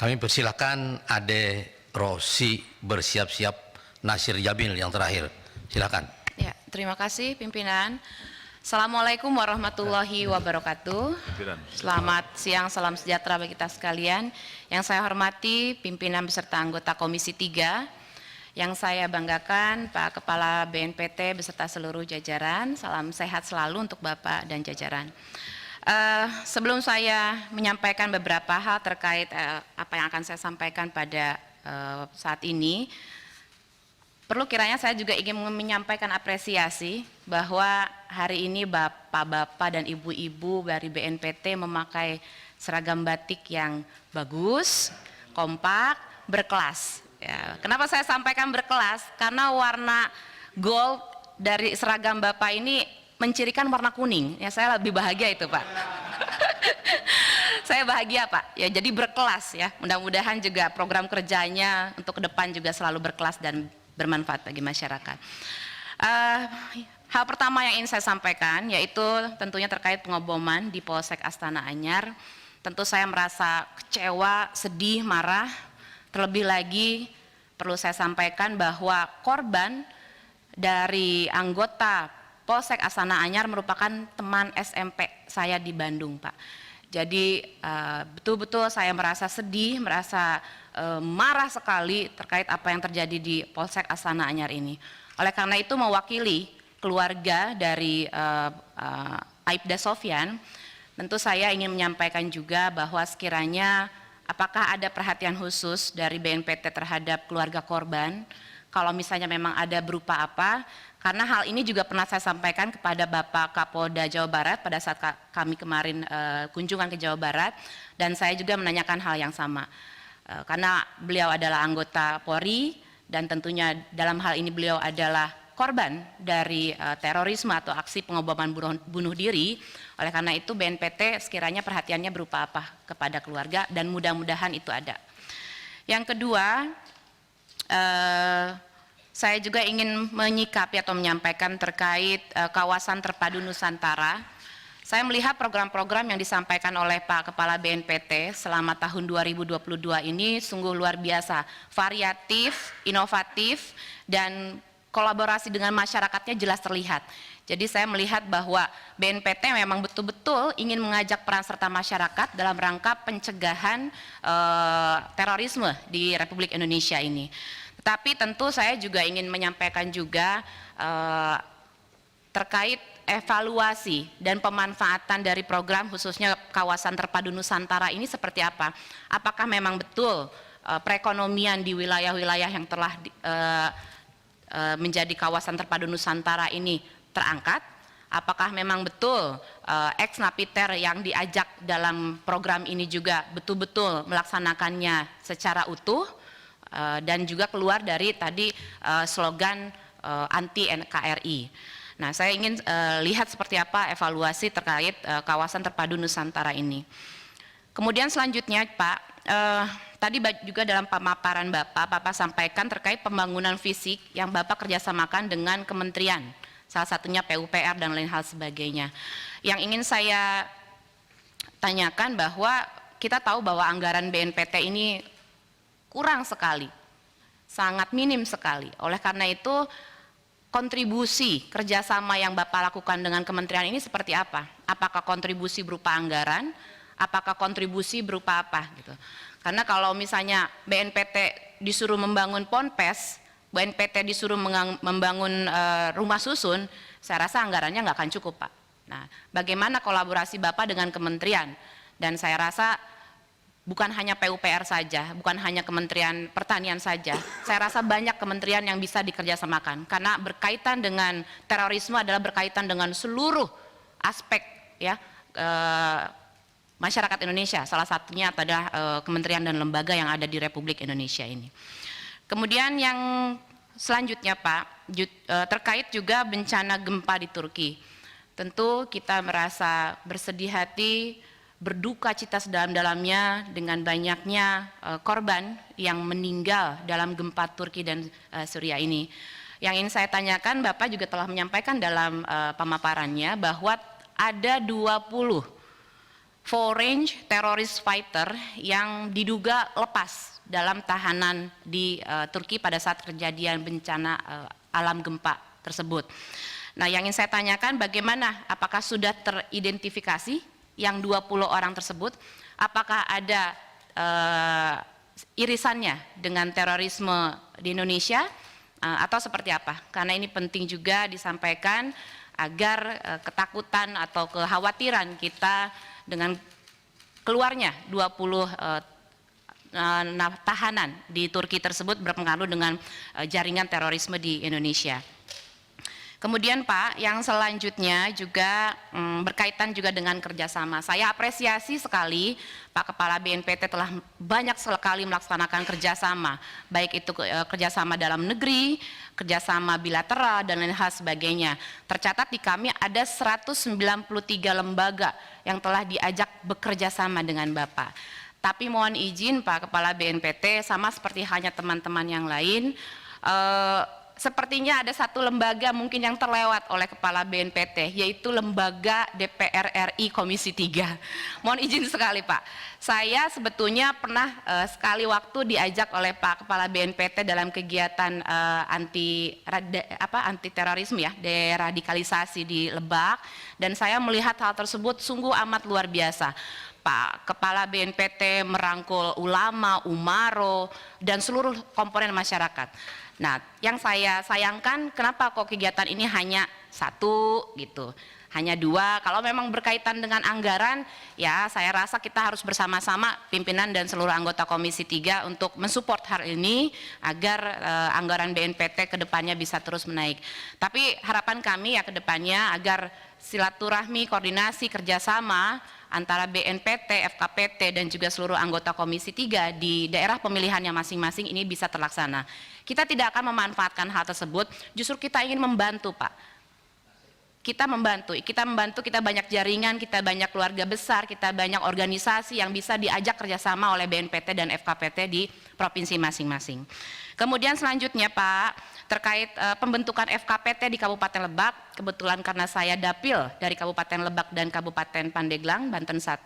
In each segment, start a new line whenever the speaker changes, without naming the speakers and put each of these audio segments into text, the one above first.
Kami persilakan Ade Rosi bersiap-siap Nasir Jamil yang terakhir. Silakan.
Ya, terima kasih pimpinan. Assalamualaikum warahmatullahi wabarakatuh. Selamat siang, salam sejahtera bagi kita sekalian. Yang saya hormati pimpinan beserta anggota Komisi 3, yang saya banggakan Pak Kepala BNPT beserta seluruh jajaran. Salam sehat selalu untuk Bapak dan jajaran. Sebelum saya menyampaikan beberapa hal terkait apa yang akan saya sampaikan pada saat ini, perlu kiranya saya juga ingin menyampaikan apresiasi bahwa hari ini bapak-bapak dan ibu-ibu dari BNPT memakai seragam batik yang bagus, kompak, berkelas. Ya, kenapa saya sampaikan berkelas? Karena warna gold dari seragam bapak ini mencirikan warna kuning. Ya, saya lebih bahagia itu, Pak. Saya bahagia, Pak. Ya, jadi berkelas ya. Mudah-mudahan juga program kerjanya untuk ke depan juga selalu berkelas dan bermanfaat bagi masyarakat. Hal pertama yang ingin saya sampaikan yaitu tentunya terkait pengoboman di Polsek Astana Anyar. Tentu saya merasa kecewa, sedih, marah. Terlebih lagi perlu saya sampaikan bahwa korban dari anggota Polsek Astana Anyar merupakan teman SMP saya di Bandung, Pak. Jadi betul-betul saya merasa sedih, merasa marah sekali terkait apa yang terjadi di Polsek Astana Anyar ini. Oleh karena itu mewakili keluarga dari Aibda Sofyan, tentu saya ingin menyampaikan juga bahwa sekiranya apakah ada perhatian khusus dari BNPT terhadap keluarga korban, kalau misalnya memang ada berupa apa, karena hal ini juga pernah saya sampaikan kepada Bapak Kapolda Jawa Barat pada saat kami kemarin kunjungan ke Jawa Barat, dan saya juga menanyakan hal yang sama. Karena beliau adalah anggota Polri dan tentunya dalam hal ini beliau adalah korban dari terorisme atau aksi pengoboman bunuh diri. Oleh karena itu BNPT sekiranya perhatiannya berupa apa kepada keluarga, dan mudah-mudahan itu ada. Yang kedua, saya juga ingin menyikapi atau menyampaikan terkait kawasan terpadu Nusantara. Saya melihat program-program yang disampaikan oleh Pak Kepala BNPT selama tahun 2022 ini sungguh luar biasa, variatif, inovatif, dan kolaborasi dengan masyarakatnya jelas terlihat. Jadi saya melihat bahwa BNPT memang betul-betul ingin mengajak peran serta masyarakat dalam rangka pencegahan terorisme di Republik Indonesia ini. Tapi tentu saya juga ingin menyampaikan juga terkait evaluasi dan pemanfaatan dari program khususnya kawasan terpadu Nusantara ini seperti apa. Apakah memang betul perekonomian di wilayah-wilayah yang telah menjadi kawasan terpadu Nusantara ini terangkat? Apakah memang betul ex-napiter yang diajak dalam program ini juga betul-betul melaksanakannya secara utuh? Dan juga keluar dari tadi slogan anti NKRI. Nah, saya ingin lihat seperti apa evaluasi terkait kawasan terpadu Nusantara ini. Kemudian selanjutnya, Pak, tadi juga dalam pemaparan Bapak sampaikan terkait pembangunan fisik yang Bapak kerjasamakan dengan kementerian, salah satunya PUPR dan lain hal sebagainya. Yang ingin saya tanyakan bahwa kita tahu bahwa anggaran BNPT ini kurang sekali, sangat minim sekali. Oleh karena itu kontribusi kerjasama yang Bapak lakukan dengan kementerian ini seperti apa? Apakah kontribusi berupa anggaran? Apakah kontribusi berupa apa? Gitu. Karena kalau misalnya BNPT disuruh membangun ponpes, BNPT disuruh membangun rumah susun, saya rasa anggarannya nggak akan cukup, Pak. Nah, bagaimana kolaborasi Bapak dengan kementerian? Dan saya rasa bukan hanya PUPR saja, bukan hanya Kementerian Pertanian saja. Saya rasa banyak kementerian yang bisa dikerjasamakan karena berkaitan dengan terorisme adalah berkaitan dengan seluruh aspek ya masyarakat Indonesia. Salah satunya adalah kementerian dan lembaga yang ada di Republik Indonesia ini. Kemudian yang selanjutnya, Pak, terkait juga bencana gempa di Turki. Tentu kita merasa bersedih hati, berduka cita sedalam-dalamnya dengan banyaknya korban yang meninggal dalam gempa Turki dan Suriah ini. Yang ingin saya tanyakan, Bapak juga telah menyampaikan dalam pemaparannya bahwa ada 20 foreign terrorist fighter yang diduga lepas dalam tahanan di Turki pada saat kejadian bencana alam gempa tersebut. Nah, yang ingin saya tanyakan bagaimana, apakah sudah teridentifikasi yang 20 orang tersebut, apakah ada irisannya dengan terorisme di Indonesia atau seperti apa? Karena ini penting juga disampaikan agar ketakutan atau kekhawatiran kita dengan keluarnya 20 tahanan di Turki tersebut berpengaruh dengan jaringan terorisme di Indonesia. Kemudian Pak, yang selanjutnya juga berkaitan juga dengan kerjasama. Saya apresiasi sekali Pak Kepala BNPT telah banyak sekali melaksanakan kerjasama, baik itu kerjasama dalam negeri, kerjasama bilateral, dan lain hal sebagainya. Tercatat di kami ada 193 lembaga yang telah diajak bekerja sama dengan Bapak. Tapi mohon izin Pak Kepala BNPT, sama seperti halnya teman-teman yang lain, sepertinya ada satu lembaga mungkin yang terlewat oleh Kepala BNPT, yaitu lembaga DPR RI Komisi 3. Mohon izin sekali Pak, saya sebetulnya pernah sekali waktu diajak oleh Pak Kepala BNPT dalam kegiatan anti terorisme ya, deradikalisasi di Lebak, dan saya melihat hal tersebut sungguh amat luar biasa. Pak Kepala BNPT merangkul ulama, umaro, dan seluruh komponen masyarakat. Nah, yang saya sayangkan kenapa kok kegiatan ini hanya satu gitu, hanya dua. Kalau memang berkaitan dengan anggaran, ya saya rasa kita harus bersama-sama pimpinan dan seluruh anggota Komisi 3 untuk mensupport hal ini agar anggaran BNPT ke depannya bisa terus menaik. Tapi harapan kami ya ke depannya agar silaturahmi, koordinasi, kerjasama antara BNPT, FKPT, dan juga seluruh anggota Komisi 3 di daerah pemilihannya masing-masing ini bisa terlaksana. Kita tidak akan memanfaatkan hal tersebut, justru kita ingin membantu Pak. Kita membantu, kita banyak jaringan, kita banyak keluarga besar, kita banyak organisasi yang bisa diajak kerjasama oleh BNPT dan FKPT di provinsi masing-masing. Kemudian selanjutnya Pak, terkait pembentukan FKPT di Kabupaten Lebak, kebetulan karena saya dapil dari Kabupaten Lebak dan Kabupaten Pandeglang, Banten 1,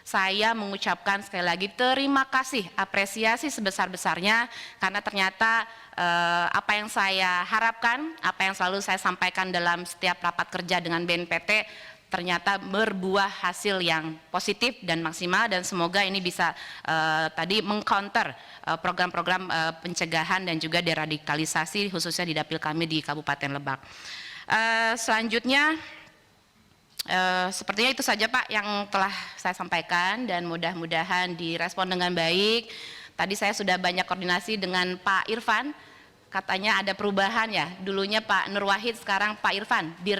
saya mengucapkan sekali lagi terima kasih, apresiasi sebesar-besarnya, karena ternyata apa yang saya harapkan, apa yang selalu saya sampaikan dalam setiap rapat kerja dengan BNPT, ternyata berbuah hasil yang positif dan maksimal, dan semoga ini bisa tadi mengcounter program-program pencegahan dan juga deradikalisasi khususnya di dapil kami di Kabupaten Lebak. Selanjutnya sepertinya itu saja Pak yang telah saya sampaikan, dan mudah-mudahan direspon dengan baik. Tadi saya sudah banyak koordinasi dengan Pak Irfan, katanya ada perubahan ya, dulunya Pak Nur Wahid, sekarang Pak Irfan, Dir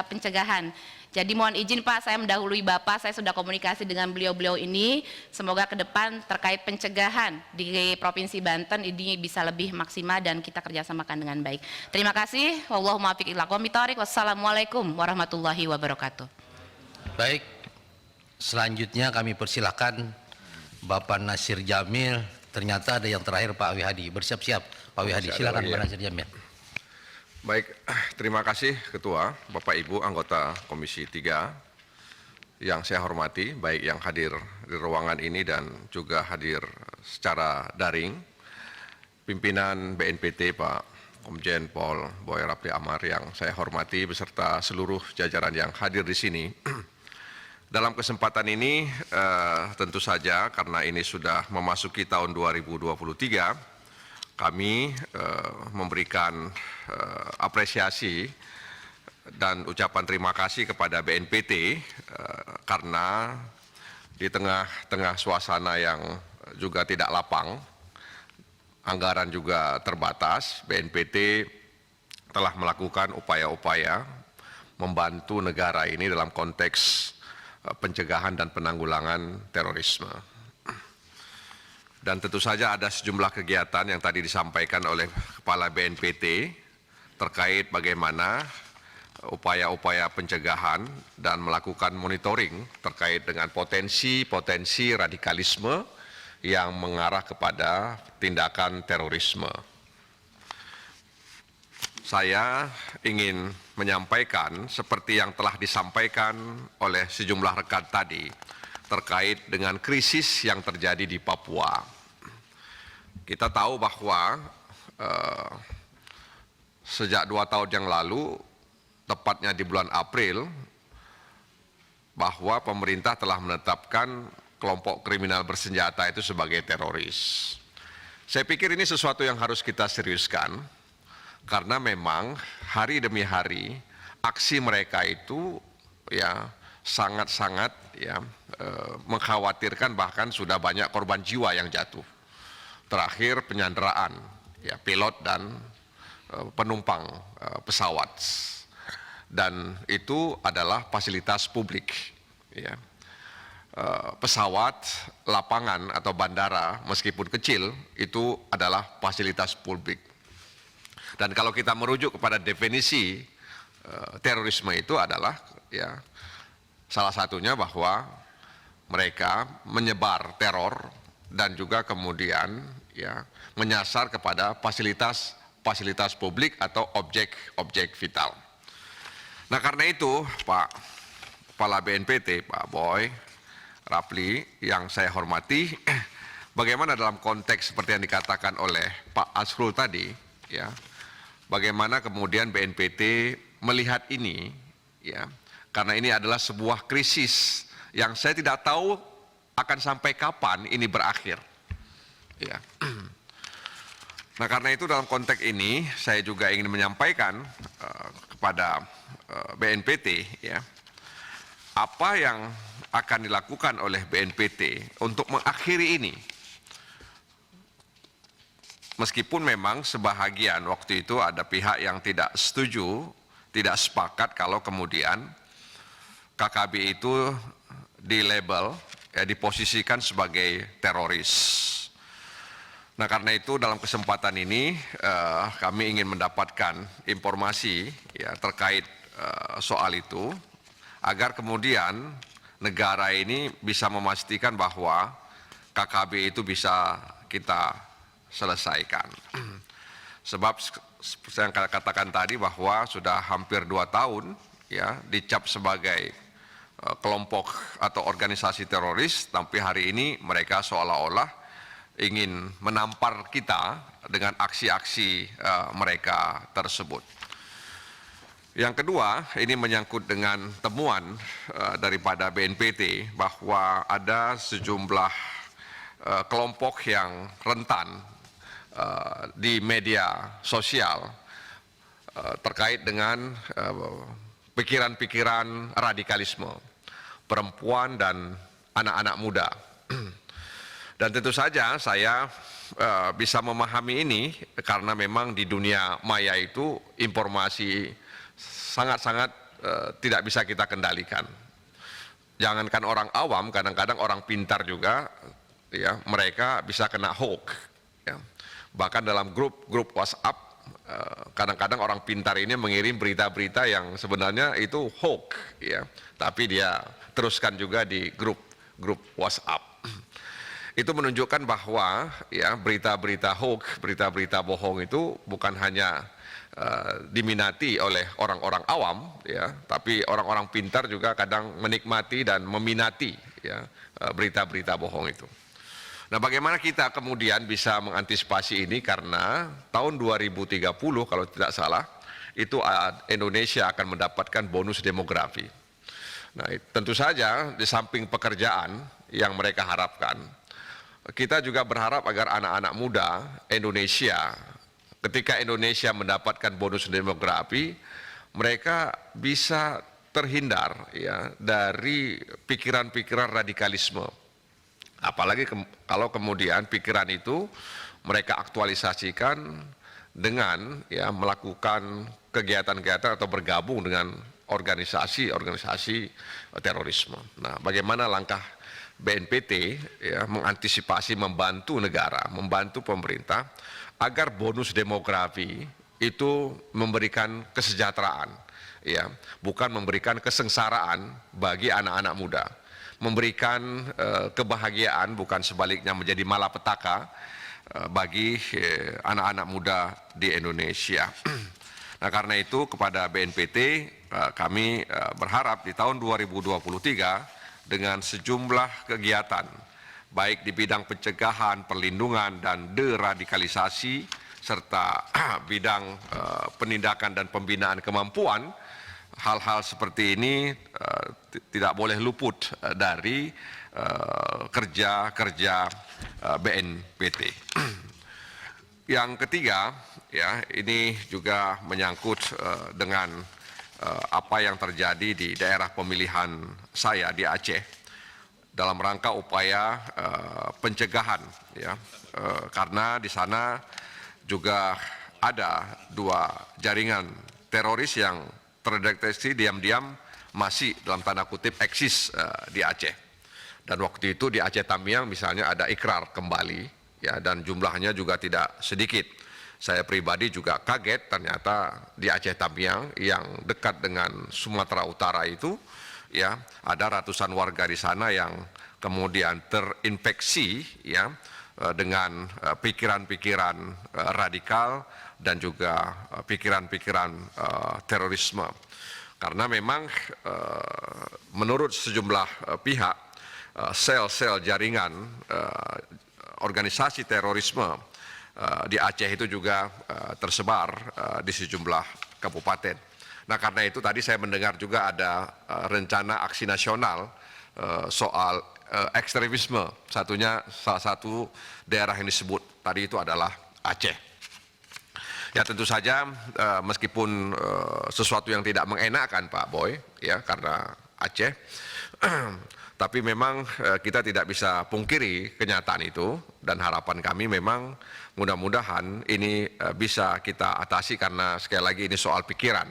Pencegahan. Jadi mohon izin Pak, saya mendahului Bapak, saya sudah komunikasi dengan beliau-beliau ini, semoga ke depan terkait pencegahan di Provinsi Banten ini bisa lebih maksimal dan kita kerjasamakan dengan baik. Terima kasih. Wallahumma muwaffiq ila aqwamit thoriq. Wassalamualaikum warahmatullahi wabarakatuh.
Baik, selanjutnya kami persilahkan Bapak Nasir Jamil. Ternyata ada yang terakhir Pak Wihadi. Bersiap-siap Pak Wihadi, silakan Pak Nasir Jamil.
Baik, terima kasih Ketua, Bapak Ibu anggota Komisi 3 yang saya hormati, baik yang hadir di ruangan ini dan juga hadir secara daring, pimpinan BNPT Pak Komjen Pol Boy Rafli Amar yang saya hormati beserta seluruh jajaran yang hadir di sini. Dalam kesempatan ini tentu saja karena ini sudah memasuki tahun 2023, kami memberikan apresiasi dan ucapan terima kasih kepada BNPT karena di tengah-tengah suasana yang juga tidak lapang, anggaran juga terbatas, BNPT telah melakukan upaya-upaya membantu negara ini dalam konteks pencegahan dan penanggulangan terorisme. Dan tentu saja ada sejumlah kegiatan yang tadi disampaikan oleh Kepala BNPT terkait bagaimana upaya-upaya pencegahan dan melakukan monitoring terkait dengan potensi radikalisme yang mengarah kepada tindakan terorisme. Saya ingin menyampaikan seperti yang telah disampaikan oleh sejumlah rekan tadi terkait dengan krisis yang terjadi di Papua. Kita tahu bahwa sejak 2 tahun yang lalu, tepatnya di bulan April, bahwa pemerintah telah menetapkan kelompok kriminal bersenjata itu sebagai teroris. Saya pikir ini sesuatu yang harus kita seriuskan, karena memang hari demi hari aksi mereka itu ya sangat-sangat ya mengkhawatirkan, bahkan sudah banyak korban jiwa yang jatuh. Terakhir penyanderaan ya pilot dan penumpang pesawat, dan itu adalah fasilitas publik ya. Pesawat, lapangan atau bandara meskipun kecil itu adalah fasilitas publik. Dan kalau kita merujuk kepada definisi terorisme itu adalah ya salah satunya bahwa mereka menyebar teror dan juga kemudian ya menyasar kepada fasilitas publik atau objek vital. Nah, karena itu Pak Kepala BNPT, Pak Boy Rapli yang saya hormati, bagaimana dalam konteks seperti yang dikatakan oleh Pak Asrul tadi, ya, bagaimana kemudian BNPT melihat ini, ya, karena ini adalah sebuah krisis yang saya tidak tahu akan sampai kapan ini berakhir, ya. Nah, karena itu dalam konteks ini saya juga ingin menyampaikan kepada BNPT, ya, apa yang akan dilakukan oleh BNPT untuk mengakhiri ini. Meskipun memang sebahagian waktu itu ada pihak yang tidak setuju, tidak sepakat kalau kemudian KKB itu dilabel, ya, diposisikan sebagai teroris. Nah, karena itu dalam kesempatan ini kami ingin mendapatkan informasi ya terkait soal itu, agar kemudian negara ini bisa memastikan bahwa KKB itu bisa kita selesaikan. Sebab saya katakan tadi bahwa sudah hampir 2 tahun ya dicap sebagai kelompok atau organisasi teroris, tapi hari ini mereka seolah-olah ingin menampar kita dengan aksi-aksi mereka tersebut. Yang kedua, ini menyangkut dengan temuan daripada BNPT bahwa ada sejumlah kelompok yang rentan di media sosial terkait dengan pikiran-pikiran radikalisme perempuan dan anak-anak muda. Dan tentu saja saya bisa memahami ini karena memang di dunia maya itu informasi sangat-sangat tidak bisa kita kendalikan. Jangankan orang awam, kadang-kadang orang pintar juga, ya, mereka bisa kena hoax. Ya. Bahkan dalam grup WhatsApp, kadang-kadang orang pintar ini mengirim berita-berita yang sebenarnya itu hoax, ya, tapi dia teruskan juga di grup WhatsApp. Itu menunjukkan bahwa ya berita-berita hoax, berita-berita bohong itu bukan hanya diminati oleh orang-orang awam, ya, tapi orang-orang pintar juga kadang menikmati dan meminati ya berita-berita bohong itu. Nah, bagaimana kita kemudian bisa mengantisipasi ini, karena tahun 2030 kalau tidak salah itu Indonesia akan mendapatkan bonus demografi. Nah, tentu saja di samping pekerjaan yang mereka harapkan, kita juga berharap agar anak-anak muda Indonesia, ketika Indonesia mendapatkan bonus demografi, mereka bisa terhindar ya dari pikiran-pikiran radikalisme. Apalagi kalau kemudian pikiran itu mereka aktualisasikan dengan ya melakukan kegiatan-kegiatan atau bergabung dengan organisasi terorisme. Nah, bagaimana langkah BNPT ya mengantisipasi, membantu negara, membantu pemerintah agar bonus demografi itu memberikan kesejahteraan, ya, bukan memberikan kesengsaraan bagi anak-anak muda, memberikan kebahagiaan, bukan sebaliknya menjadi malapetaka bagi anak-anak muda di Indonesia. Nah, karena itu kepada BNPT kami berharap di tahun 2023 dengan sejumlah kegiatan, baik di bidang pencegahan, perlindungan, dan deradikalisasi, serta bidang penindakan dan pembinaan kemampuan. Hal-hal seperti ini tidak boleh luput dari kerja-kerja BNPT. Yang ketiga, ya, ini juga menyangkut dengan apa yang terjadi di daerah pemilihan saya di Aceh dalam rangka upaya pencegahan, ya, karena di sana juga ada 2 jaringan teroris yang terdeteksi diam-diam masih dalam tanda kutip eksis di Aceh. Dan waktu itu di Aceh Tamiang misalnya ada ikrar kembali, ya, dan jumlahnya juga tidak sedikit. Saya pribadi juga kaget ternyata di Aceh Tamiang yang dekat dengan Sumatera Utara itu, ya, ada ratusan warga di sana yang kemudian terinfeksi, ya, dengan pikiran-pikiran radikal dan juga pikiran-pikiran terorisme. Karena memang menurut sejumlah pihak, sel-sel jaringan organisasi terorisme di Aceh itu juga tersebar di sejumlah kabupaten. Nah, karena itu tadi saya mendengar juga ada rencana aksi nasional soal ekstremisme. Salah satu daerah yang disebut tadi itu adalah Aceh. Ya, tentu saja meskipun sesuatu yang tidak mengenakan Pak Boy, ya, karena Aceh, tapi memang kita tidak bisa pungkiri kenyataan itu, dan harapan kami memang mudah-mudahan ini bisa kita atasi, karena sekali lagi ini soal pikiran,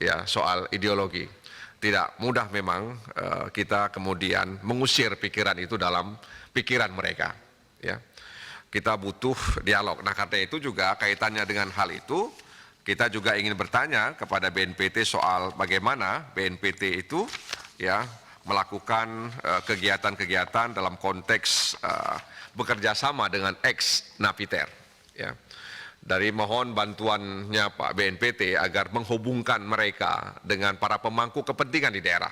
ya, soal ideologi. Tidak mudah memang kita kemudian mengusir pikiran itu dalam pikiran mereka, ya. Kita butuh dialog. Nah, karena itu juga kaitannya dengan hal itu, kita juga ingin bertanya kepada BNPT soal bagaimana BNPT itu, ya, melakukan kegiatan-kegiatan dalam konteks bekerja sama dengan ex-Napiter, ya. Dari mohon bantuannya Pak BNPT agar menghubungkan mereka dengan para pemangku kepentingan di daerah.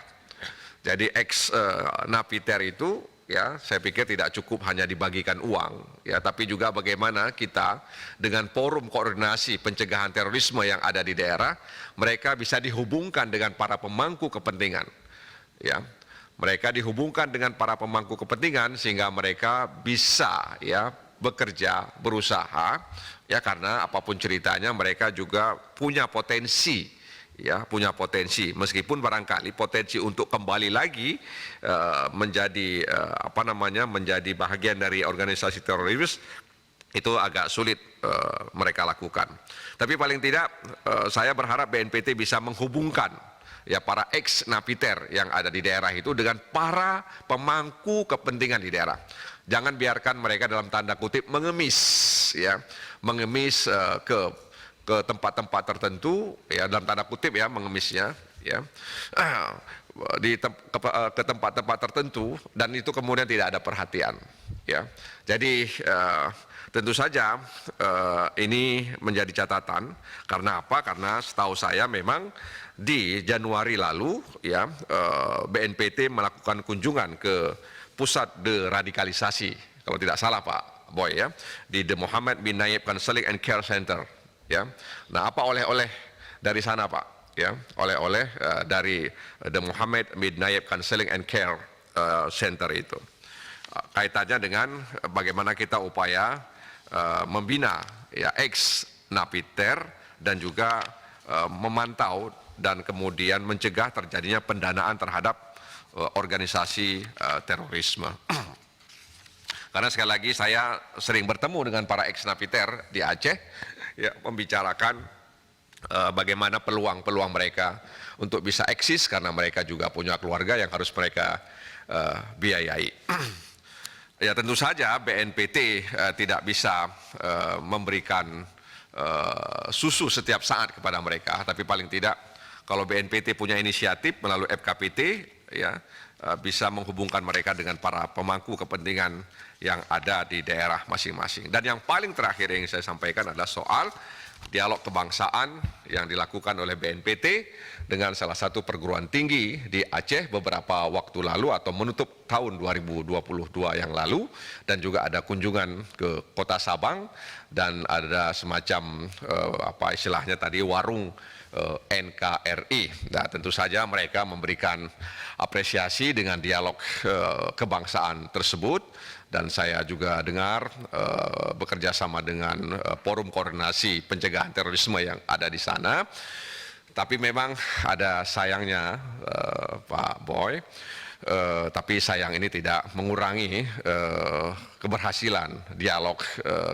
Jadi ex-Napiter itu, ya, saya pikir tidak cukup hanya dibagikan uang, ya, tapi juga bagaimana kita dengan forum koordinasi pencegahan terorisme yang ada di daerah, mereka bisa dihubungkan dengan para pemangku kepentingan, ya. Mereka dihubungkan dengan para pemangku kepentingan sehingga mereka bisa, ya, bekerja, berusaha, ya, karena apapun ceritanya mereka juga punya potensi, ya, punya potensi, meskipun barangkali potensi untuk kembali lagi menjadi menjadi bahagian dari organisasi teroris itu agak sulit mereka lakukan. Tapi paling tidak saya berharap BNPT bisa menghubungkan, ya, para ex-Napiter yang ada di daerah itu dengan para pemangku kepentingan di daerah. Jangan biarkan mereka dalam tanda kutip mengemis, ya, mengemis ke tempat-tempat tertentu, ya, dalam tanda kutip, ya, mengemisnya, ya, ke tempat-tempat tertentu, dan itu kemudian tidak ada perhatian, ya. Jadi tentu saja ini menjadi catatan. Karena apa? Karena setahu saya memang di Januari lalu, ya, BNPT melakukan kunjungan ke pusat deradikalisasi, kalau tidak salah Pak Boy, ya, di The Muhammad bin Nayib Counseling and Care Center, ya. Nah, apa oleh-oleh dari sana Pak, ya, oleh-oleh dari The Muhammad bin Nayib Counseling and Care Center itu kaitannya dengan bagaimana kita upaya membina, ya, ex-Napiter dan juga memantau dan kemudian mencegah terjadinya pendanaan terhadap organisasi terorisme. Karena sekali lagi saya sering bertemu dengan para ex-Napiter di Aceh, ya, membicarakan bagaimana peluang-peluang mereka untuk bisa eksis, karena mereka juga punya keluarga yang harus mereka biayai. Ya, tentu saja BNPT tidak bisa memberikan susu setiap saat kepada mereka, tapi paling tidak kalau BNPT punya inisiatif melalui FKPT, ya, bisa menghubungkan mereka dengan para pemangku kepentingan yang ada di daerah masing-masing. Dan yang paling terakhir yang saya sampaikan adalah soal dialog kebangsaan yang dilakukan oleh BNPT dengan salah satu perguruan tinggi di Aceh beberapa waktu lalu atau menutup tahun 2022 yang lalu, dan juga ada kunjungan ke Kota Sabang dan ada semacam apa istilahnya tadi warung NKRI. Nah, tentu saja mereka memberikan apresiasi dengan dialog kebangsaan tersebut, dan saya juga dengar bekerja sama dengan Forum Koordinasi Pencegahan Terorisme yang ada di sana. Tapi memang ada sayangnya Pak Boy, tapi sayang ini tidak mengurangi keberhasilan dialog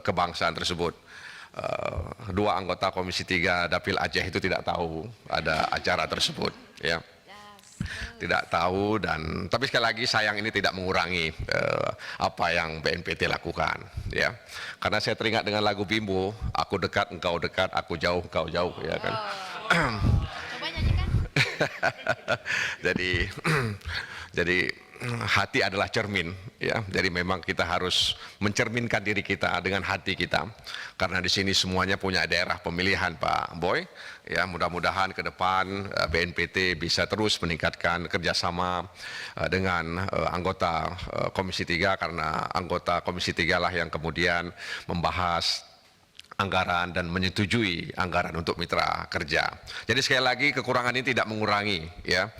kebangsaan tersebut. Dua anggota Komisi 3 Dapil Aceh itu tidak tahu ada acara tersebut, ya. Tidak tahu, dan tapi sekali lagi sayang ini tidak mengurangi apa yang BNPT lakukan, ya. Karena saya teringat dengan lagu Bimbo, aku dekat engkau dekat, aku jauh engkau jauh, ya kan.
Coba nyanyikan.
jadi hati adalah cermin, ya. Jadi memang kita harus mencerminkan diri kita dengan hati kita, karena di sini semuanya punya daerah pemilihan, Pak Boy. Ya, mudah-mudahan ke depan BNPT bisa terus meningkatkan kerjasama dengan anggota Komisi 3, karena anggota Komisi 3 lah yang kemudian membahas anggaran dan menyetujui anggaran untuk mitra kerja. Jadi sekali lagi kekurangan ini tidak mengurangi, ya,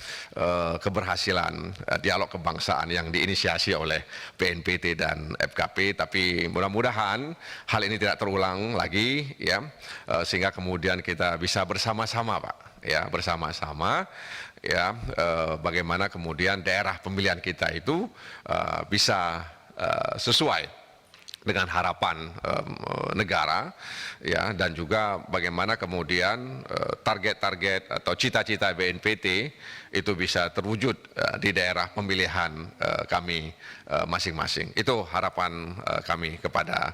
keberhasilan dialog kebangsaan yang diinisiasi oleh BNPT dan FKP, tapi mudah-mudahan hal ini tidak terulang lagi, ya, sehingga kemudian kita bisa bersama-sama, Pak, ya, bersama-sama, ya, bagaimana kemudian daerah pemilihan kita itu bisa sesuai dengan harapan negara, ya, dan juga bagaimana kemudian target-target atau cita-cita BNPT itu bisa terwujud di daerah pemilihan kami masing-masing. Itu harapan kami kepada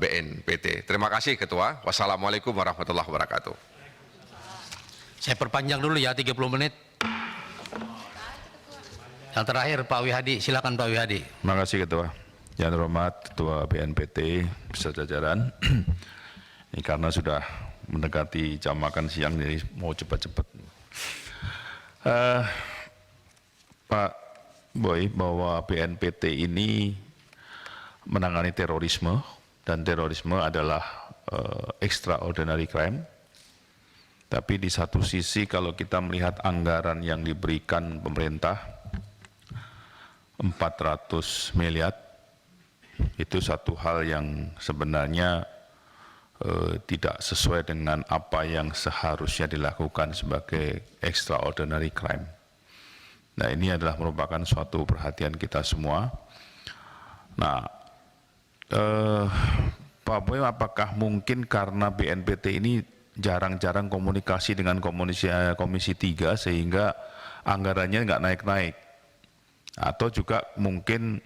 BNPT. Terima kasih Ketua. Wassalamualaikum warahmatullahi wabarakatuh.
Saya perpanjang dulu ya 30 menit. Yang terakhir Pak Wihadi, silakan Pak Wihadi.
Terima kasih Ketua. Yang terhormat Ketua BNPT beserta jajaran. Ini karena sudah mendekati jam makan siang, jadi mau cepat-cepat. Pak Boy, bahwa BNPT ini menangani terorisme, dan terorisme adalah extraordinary crime. Tapi di satu sisi kalau kita melihat anggaran yang diberikan pemerintah 400 miliar, itu satu hal yang sebenarnya tidak sesuai dengan apa yang seharusnya dilakukan sebagai extraordinary crime. Nah, ini adalah merupakan suatu perhatian kita semua. Nah, Pak Boy, apakah mungkin karena BNPT ini jarang-jarang komunikasi dengan Komisi 3 sehingga anggarannya nggak naik-naik? Atau juga mungkin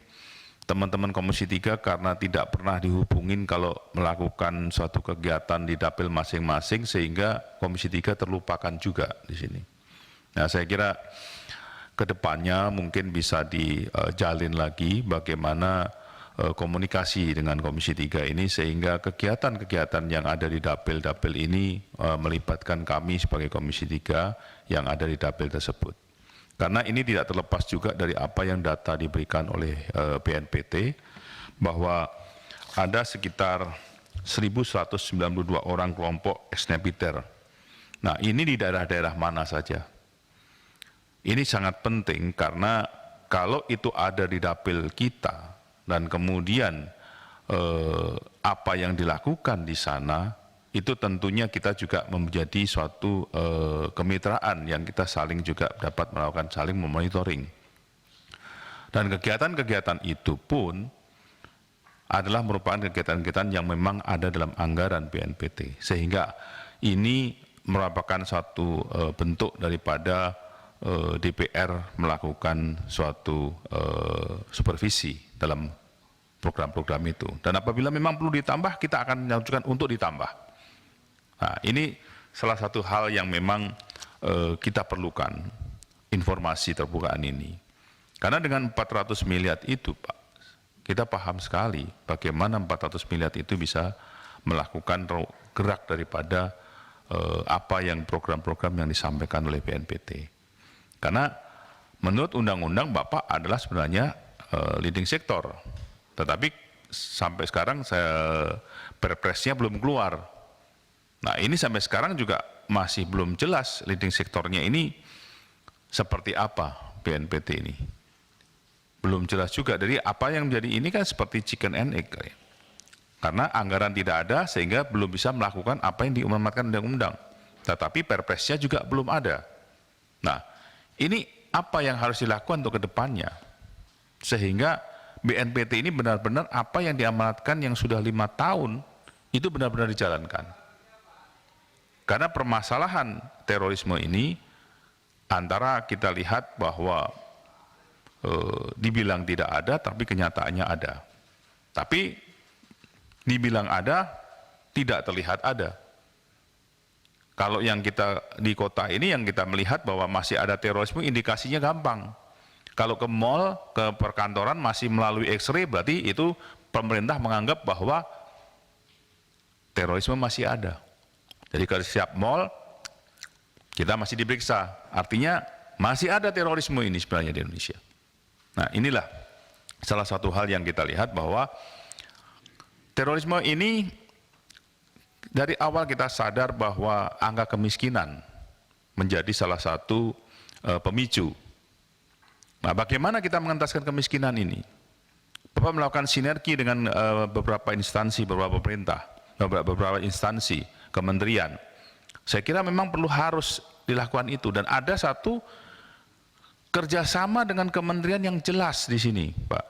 teman-teman Komisi 3 karena tidak pernah dihubungin kalau melakukan suatu kegiatan di dapil masing-masing sehingga Komisi 3 terlupakan juga di sini. Nah, saya kira ke depannya mungkin bisa dijalin lagi bagaimana komunikasi dengan Komisi 3 ini sehingga kegiatan-kegiatan yang ada di dapil-dapil ini melibatkan kami sebagai Komisi 3 yang ada di dapil tersebut. Karena ini tidak terlepas juga dari apa yang data diberikan oleh BNPT, bahwa ada sekitar 1.192 orang kelompok ex-napiter. Nah, ini di daerah-daerah mana saja? Ini sangat penting karena kalau itu ada di dapil kita dan kemudian apa yang dilakukan di sana, itu tentunya kita juga menjadi suatu kemitraan yang kita saling juga dapat melakukan saling memonitoring. Dan kegiatan-kegiatan itu pun adalah merupakan kegiatan-kegiatan yang memang ada dalam anggaran BNPT. Sehingga ini merupakan suatu bentuk daripada DPR melakukan suatu supervisi dalam program-program itu. Dan apabila memang perlu ditambah, kita akan mengajukan untuk ditambah. Nah, ini salah satu hal yang memang kita perlukan, informasi terbukaan ini. Karena dengan 400 miliar itu, Pak, kita paham sekali bagaimana 400 miliar itu bisa melakukan gerak daripada apa yang program-program yang disampaikan oleh BNPT. Karena menurut undang-undang Bapak adalah sebenarnya leading sektor, tetapi sampai sekarang perpresnya belum keluar. Nah ini sampai sekarang juga masih belum jelas leading sektornya ini seperti apa BNPT ini. Belum jelas juga, dari apa yang menjadi ini kan seperti chicken and egg. Karena anggaran tidak ada sehingga belum bisa melakukan apa yang diamanatkan undang-undang. Tetapi perpresnya juga belum ada. Nah ini apa yang harus dilakukan untuk kedepannya, sehingga BNPT ini benar-benar apa yang diamanatkan yang sudah 5 tahun itu benar-benar dijalankan. Karena permasalahan terorisme ini antara kita lihat bahwa dibilang tidak ada tapi kenyataannya ada. Tapi dibilang ada tidak terlihat ada. Kalau yang kita di kota ini yang kita melihat bahwa masih ada terorisme, indikasinya gampang. Kalau ke mall, ke perkantoran masih melalui X-ray, berarti itu pemerintah menganggap bahwa terorisme masih ada. Jadi kalau setiap mall kita masih diperiksa, artinya masih ada terorisme ini sebenarnya di Indonesia. Nah inilah salah satu hal yang kita lihat bahwa terorisme ini dari awal kita sadar bahwa angka kemiskinan menjadi salah satu pemicu. Nah bagaimana kita mengentaskan kemiskinan ini? Bapak melakukan sinergi dengan beberapa instansi, beberapa pemerintah, beberapa instansi, kementerian. Saya kira memang perlu harus dilakukan itu, dan ada satu kerjasama dengan kementerian yang jelas di sini, Pak.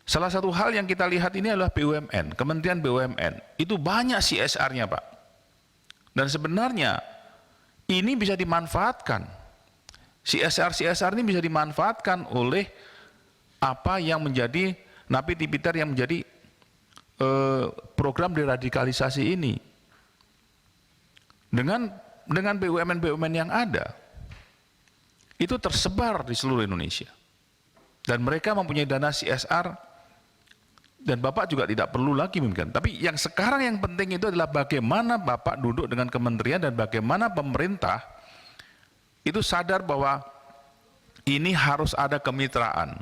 Salah satu hal yang kita lihat ini adalah BUMN, Kementerian BUMN. Itu banyak CSR-nya, Pak. Dan sebenarnya ini bisa dimanfaatkan. CSR ini bisa dimanfaatkan oleh apa yang menjadi napiter yang menjadi program deradikalisasi ini. Dengan BUMN yang ada, itu tersebar di seluruh Indonesia. Dan mereka mempunyai dana CSR, dan Bapak juga tidak perlu lagi mungkin. Tapi yang sekarang yang penting itu adalah bagaimana Bapak duduk dengan kementerian dan bagaimana pemerintah itu sadar bahwa ini harus ada kemitraan.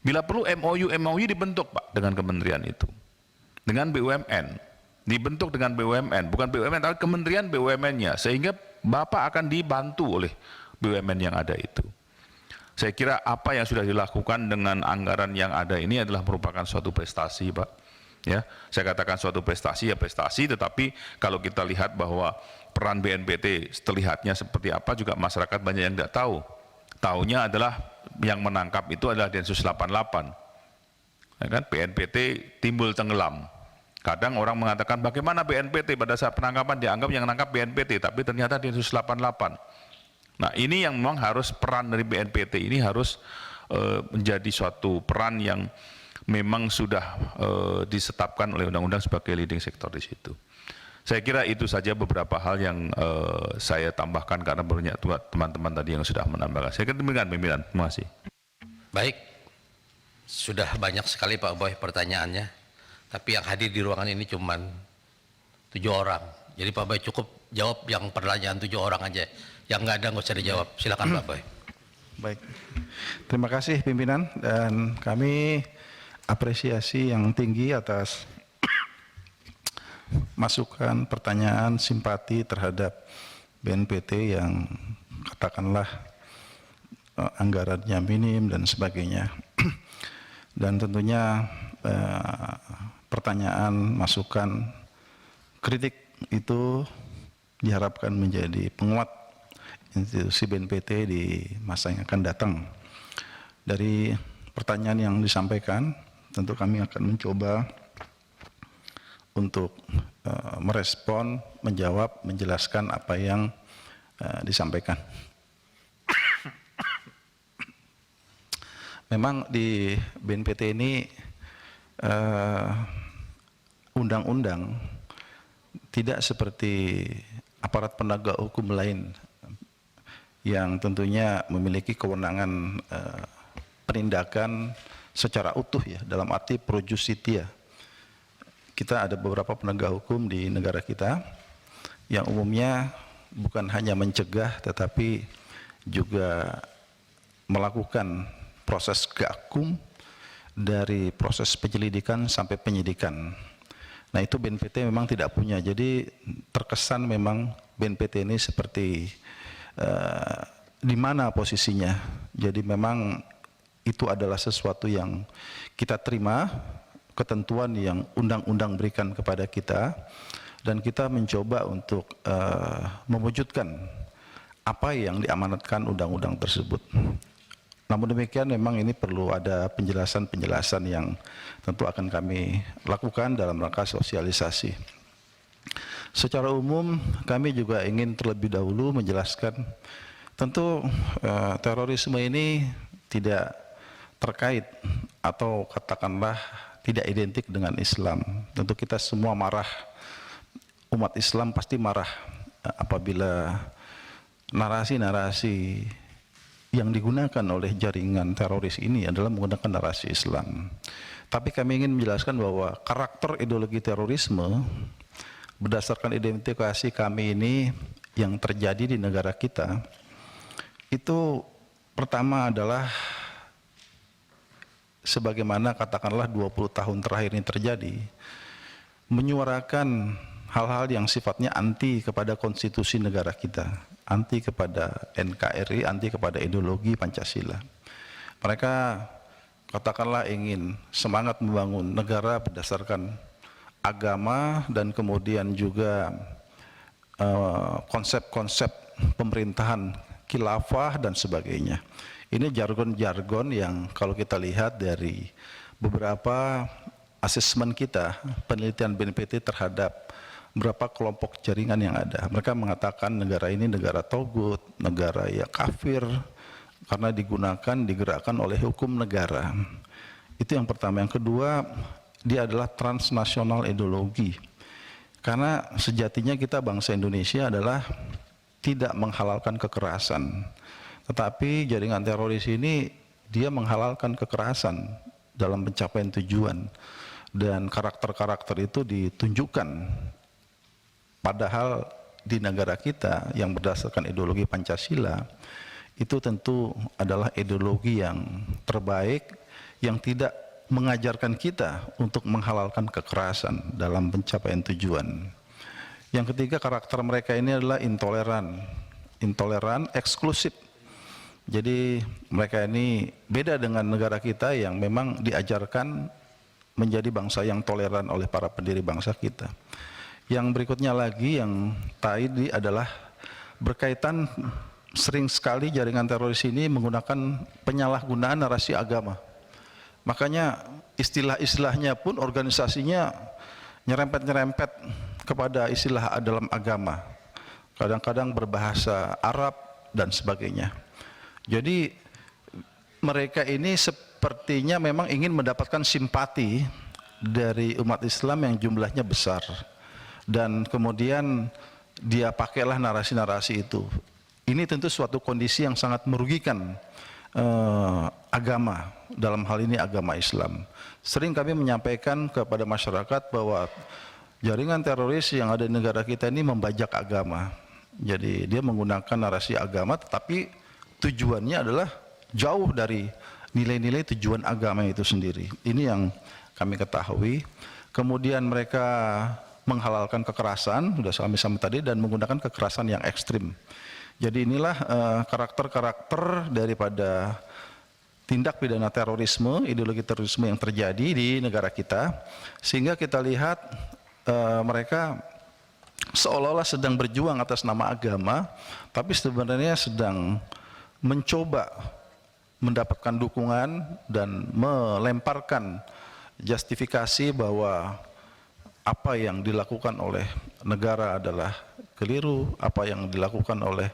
Bila perlu MOU dibentuk, Pak, dengan kementerian itu. Dengan BUMN. Dibentuk dengan BUMN, bukan BUMN tapi kementerian BUMN-nya, sehingga Bapak akan dibantu oleh BUMN yang ada itu. Saya kira apa yang sudah dilakukan dengan anggaran yang ada ini adalah merupakan suatu prestasi, Pak. Ya, saya katakan suatu prestasi, ya prestasi, tetapi kalau kita lihat bahwa peran BNPT terlihatnya seperti apa juga masyarakat banyak yang tidak tahu. Taunya adalah yang menangkap itu adalah Densus 88. Ya kan? BNPT timbul tenggelam. Kadang orang mengatakan bagaimana BNPT pada saat penangkapan dianggap yang menangkap BNPT, tapi ternyata Densus 88. Nah ini yang memang harus peran dari BNPT ini harus menjadi suatu peran yang memang sudah ditetapkan oleh undang-undang sebagai leading sektor di situ. Saya kira itu saja beberapa hal yang saya tambahkan karena banyak teman-teman tadi yang sudah menambahkan. Saya kira demikian pimpinan. Terima kasih.
Baik, sudah banyak sekali Pak Boy pertanyaannya, tapi yang hadir di ruangan ini cuma 7 orang. Jadi Pak Boy cukup jawab yang pertanyaan 7 orang aja. Yang nggak ada nggak usah dijawab. Silakan Pak Boy.
Baik, terima kasih pimpinan, dan kami apresiasi yang tinggi atas masukan, pertanyaan, simpati terhadap BNPT yang katakanlah anggarannya minim dan sebagainya. Dan tentunya pertanyaan, masukan, kritik itu diharapkan menjadi penguat institusi BNPT di masa yang akan datang. Dari pertanyaan yang disampaikan, tentu kami akan mencoba untuk merespon, menjawab, menjelaskan apa yang disampaikan. Memang di BNPT ini undang-undang tidak seperti aparat penegak hukum lain yang tentunya memiliki kewenangan penindakan secara utuh, ya, dalam arti pro justitia. Kita ada beberapa penegak hukum di negara kita yang umumnya bukan hanya mencegah tetapi juga melakukan proses gakum dari proses penyelidikan sampai penyidikan. Nah itu BNPT memang tidak punya, jadi terkesan memang BNPT ini seperti di mana posisinya. Jadi memang itu adalah sesuatu yang kita terima, ketentuan yang undang-undang berikan kepada kita, dan kita mencoba untuk mewujudkan apa yang diamanatkan undang-undang tersebut. Namun demikian memang ini perlu ada penjelasan-penjelasan yang tentu akan kami lakukan dalam rangka sosialisasi. Secara umum kami juga ingin terlebih dahulu menjelaskan tentu terorisme ini tidak terkait atau katakanlah tidak identik dengan Islam. Tentu kita semua marah, umat Islam pasti marah apabila narasi-narasi yang digunakan oleh jaringan teroris ini adalah menggunakan narasi Islam. Tapi kami ingin menjelaskan bahwa karakter ideologi terorisme berdasarkan identifikasi kami ini yang terjadi di negara kita, itu pertama adalah sebagaimana katakanlah 20 tahun terakhir ini terjadi, menyuarakan hal-hal yang sifatnya anti kepada konstitusi negara kita, anti kepada NKRI, anti kepada ideologi Pancasila. Mereka katakanlah ingin semangat membangun negara berdasarkan agama dan kemudian juga konsep-konsep pemerintahan khilafah dan sebagainya. Ini jargon-jargon yang kalau kita lihat dari beberapa asesmen kita, penelitian BNPT terhadap berapa kelompok jaringan yang ada. Mereka mengatakan negara ini negara togut, negara ya kafir, karena digerakkan oleh hukum negara. Itu yang pertama. Yang kedua, dia adalah transnasional ideologi. Karena sejatinya kita bangsa Indonesia adalah tidak menghalalkan kekerasan. Tetapi jaringan teroris ini dia menghalalkan kekerasan dalam pencapaian tujuan. Dan karakter-karakter itu ditunjukkan. Padahal di negara kita yang berdasarkan ideologi Pancasila itu tentu adalah ideologi yang terbaik yang tidak mengajarkan kita untuk menghalalkan kekerasan dalam pencapaian tujuan. Yang ketiga, karakter mereka ini adalah intoleran, eksklusif. Jadi mereka ini beda dengan negara kita yang memang diajarkan menjadi bangsa yang toleran oleh para pendiri bangsa kita. Yang berikutnya lagi yang tadi adalah berkaitan sering sekali jaringan teroris ini menggunakan penyalahgunaan narasi agama. Makanya istilah-istilahnya pun organisasinya nyerempet-nyerempet kepada istilah dalam agama. Kadang-kadang berbahasa Arab dan sebagainya. Jadi mereka ini sepertinya memang ingin mendapatkan simpati dari umat Islam yang jumlahnya besar. Dan kemudian dia pakailah narasi-narasi itu. Ini tentu suatu kondisi yang sangat merugikan agama, dalam hal ini agama Islam. Sering kami menyampaikan kepada masyarakat bahwa jaringan teroris yang ada di negara kita ini membajak agama. Jadi dia menggunakan narasi agama tetapi tujuannya adalah jauh dari nilai-nilai tujuan agama itu sendiri. Ini yang kami ketahui. Kemudian mereka menghalalkan kekerasan, sudah sama-sama tadi, dan menggunakan kekerasan yang ekstrim. Jadi inilah karakter-karakter daripada tindak pidana terorisme, ideologi terorisme yang terjadi di negara kita, sehingga kita lihat mereka seolah-olah sedang berjuang atas nama agama, tapi sebenarnya sedang mencoba mendapatkan dukungan dan melemparkan justifikasi bahwa apa yang dilakukan oleh negara adalah keliru, apa yang dilakukan oleh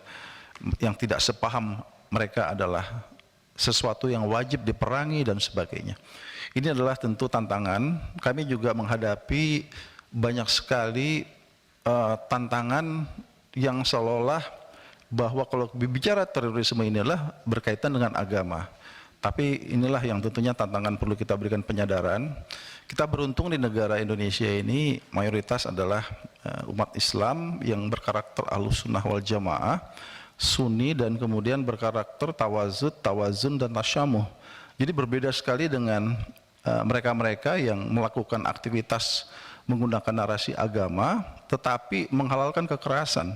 yang tidak sepaham mereka adalah sesuatu yang wajib diperangi dan sebagainya. Ini adalah tentu tantangan. Kami juga menghadapi banyak sekali tantangan yang seolah-olah bahwa kalau bicara terorisme ini adalah berkaitan dengan agama. Tapi inilah yang tentunya tantangan perlu kita berikan penyadaran. Kita beruntung di negara Indonesia ini mayoritas adalah umat Islam yang berkarakter Ahlus Sunnah wal Jamaah, Sunni, dan kemudian berkarakter tawazud, tawazun, dan tasyamuh. Jadi berbeda sekali dengan mereka-mereka yang melakukan aktivitas menggunakan narasi agama tetapi menghalalkan kekerasan.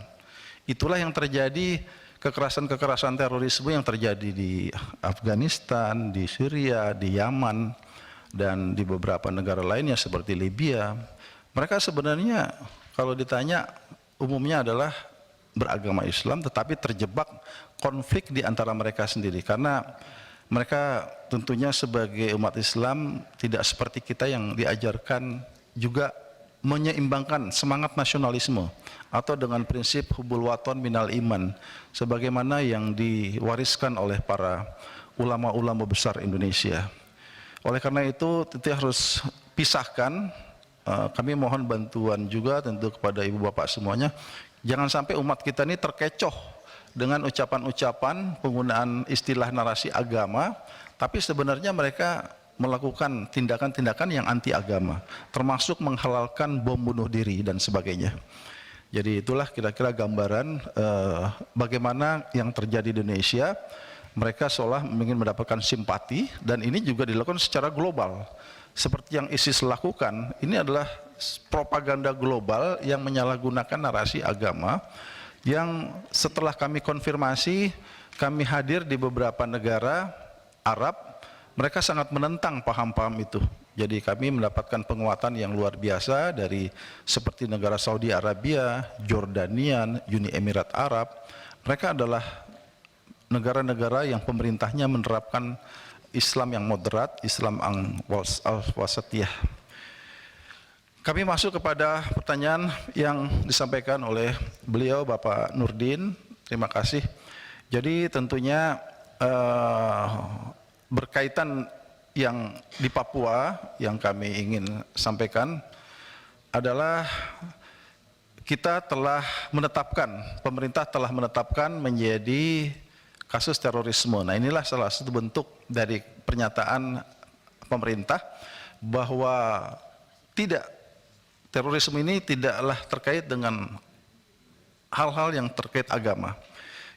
Itulah yang terjadi, kekerasan-kekerasan terorisme yang terjadi di Afghanistan, di Syria, di Yaman, dan di beberapa negara lainnya seperti Libya. Mereka sebenarnya kalau ditanya umumnya adalah beragama Islam tetapi terjebak konflik di antara mereka sendiri, karena mereka tentunya sebagai umat Islam tidak seperti kita yang diajarkan juga menyeimbangkan semangat nasionalisme atau dengan prinsip hubul waton minal iman sebagaimana yang diwariskan oleh para ulama-ulama besar Indonesia. Oleh karena itu kita harus pisahkan. Kami mohon bantuan juga tentu kepada ibu bapak semuanya, jangan sampai umat kita ini terkecoh dengan ucapan-ucapan penggunaan istilah narasi agama, tapi sebenarnya mereka melakukan tindakan-tindakan yang anti agama, termasuk menghalalkan bom bunuh diri dan sebagainya. Jadi itulah kira-kira gambaran bagaimana yang terjadi di Indonesia. Mereka seolah ingin mendapatkan simpati, dan ini juga dilakukan secara global. Seperti yang ISIS lakukan, ini adalah propaganda global yang menyalahgunakan narasi agama, yang setelah kami konfirmasi, kami hadir di beberapa negara Arab, mereka sangat menentang paham-paham itu. Jadi kami mendapatkan penguatan yang luar biasa dari seperti negara Saudi Arabia, Jordania, Uni Emirat Arab. Mereka adalah negara-negara yang pemerintahnya menerapkan Islam yang moderat, Islam yang wasatiyah. Kami masuk kepada pertanyaan yang disampaikan oleh beliau Bapak Nurdin. Terima kasih. Jadi tentunya berkaitan yang di Papua yang kami ingin sampaikan adalah kita telah menetapkan, pemerintah telah menetapkan menjadi kasus terorisme. Nah, inilah salah satu bentuk dari pernyataan pemerintah bahwa terorisme ini tidaklah terkait dengan hal-hal yang terkait agama.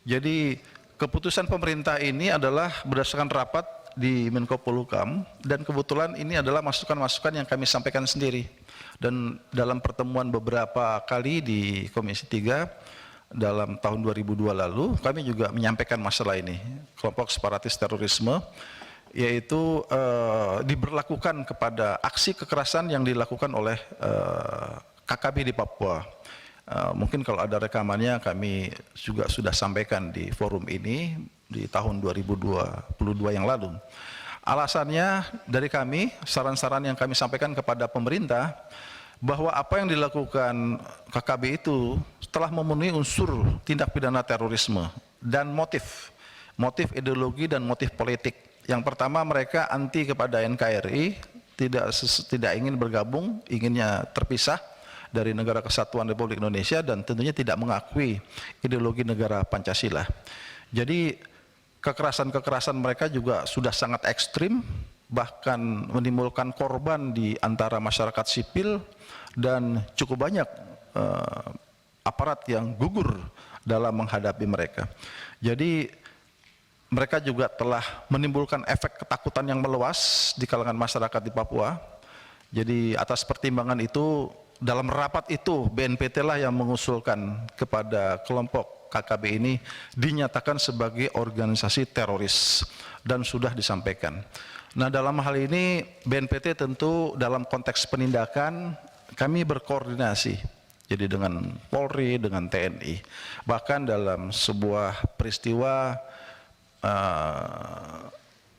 Jadi keputusan pemerintah ini adalah berdasarkan rapat di Menko Polhukam, dan kebetulan ini adalah masukan-masukan yang kami sampaikan sendiri. Dan dalam pertemuan beberapa kali di Komisi 3 dalam tahun 2002 lalu, kami juga menyampaikan masalah ini, kelompok separatis terorisme, yaitu diberlakukan kepada aksi kekerasan yang dilakukan oleh KKB di Papua. Mungkin kalau ada rekamannya kami juga sudah sampaikan di forum ini di tahun 2022 yang lalu. Alasannya dari kami, saran-saran yang kami sampaikan kepada pemerintah, bahwa apa yang dilakukan KKB itu telah memenuhi unsur tindak pidana terorisme dan motif ideologi dan motif politik. Yang pertama, mereka anti kepada NKRI, tidak ingin bergabung, inginnya terpisah dari Negara Kesatuan Republik Indonesia, dan tentunya tidak mengakui ideologi negara Pancasila. Jadi kekerasan-kekerasan mereka juga sudah sangat ekstrim, bahkan menimbulkan korban di antara masyarakat sipil, dan cukup banyak aparat yang gugur dalam menghadapi mereka. Jadi mereka juga telah menimbulkan efek ketakutan yang meluas di kalangan masyarakat di Papua. Jadi atas pertimbangan itu, dalam rapat itu BNPT lah yang mengusulkan kepada kelompok KKB ini dinyatakan sebagai organisasi teroris, dan sudah disampaikan. Nah, dalam hal ini BNPT tentu dalam konteks penindakan kami berkoordinasi, jadi dengan Polri, dengan TNI. Bahkan dalam sebuah peristiwa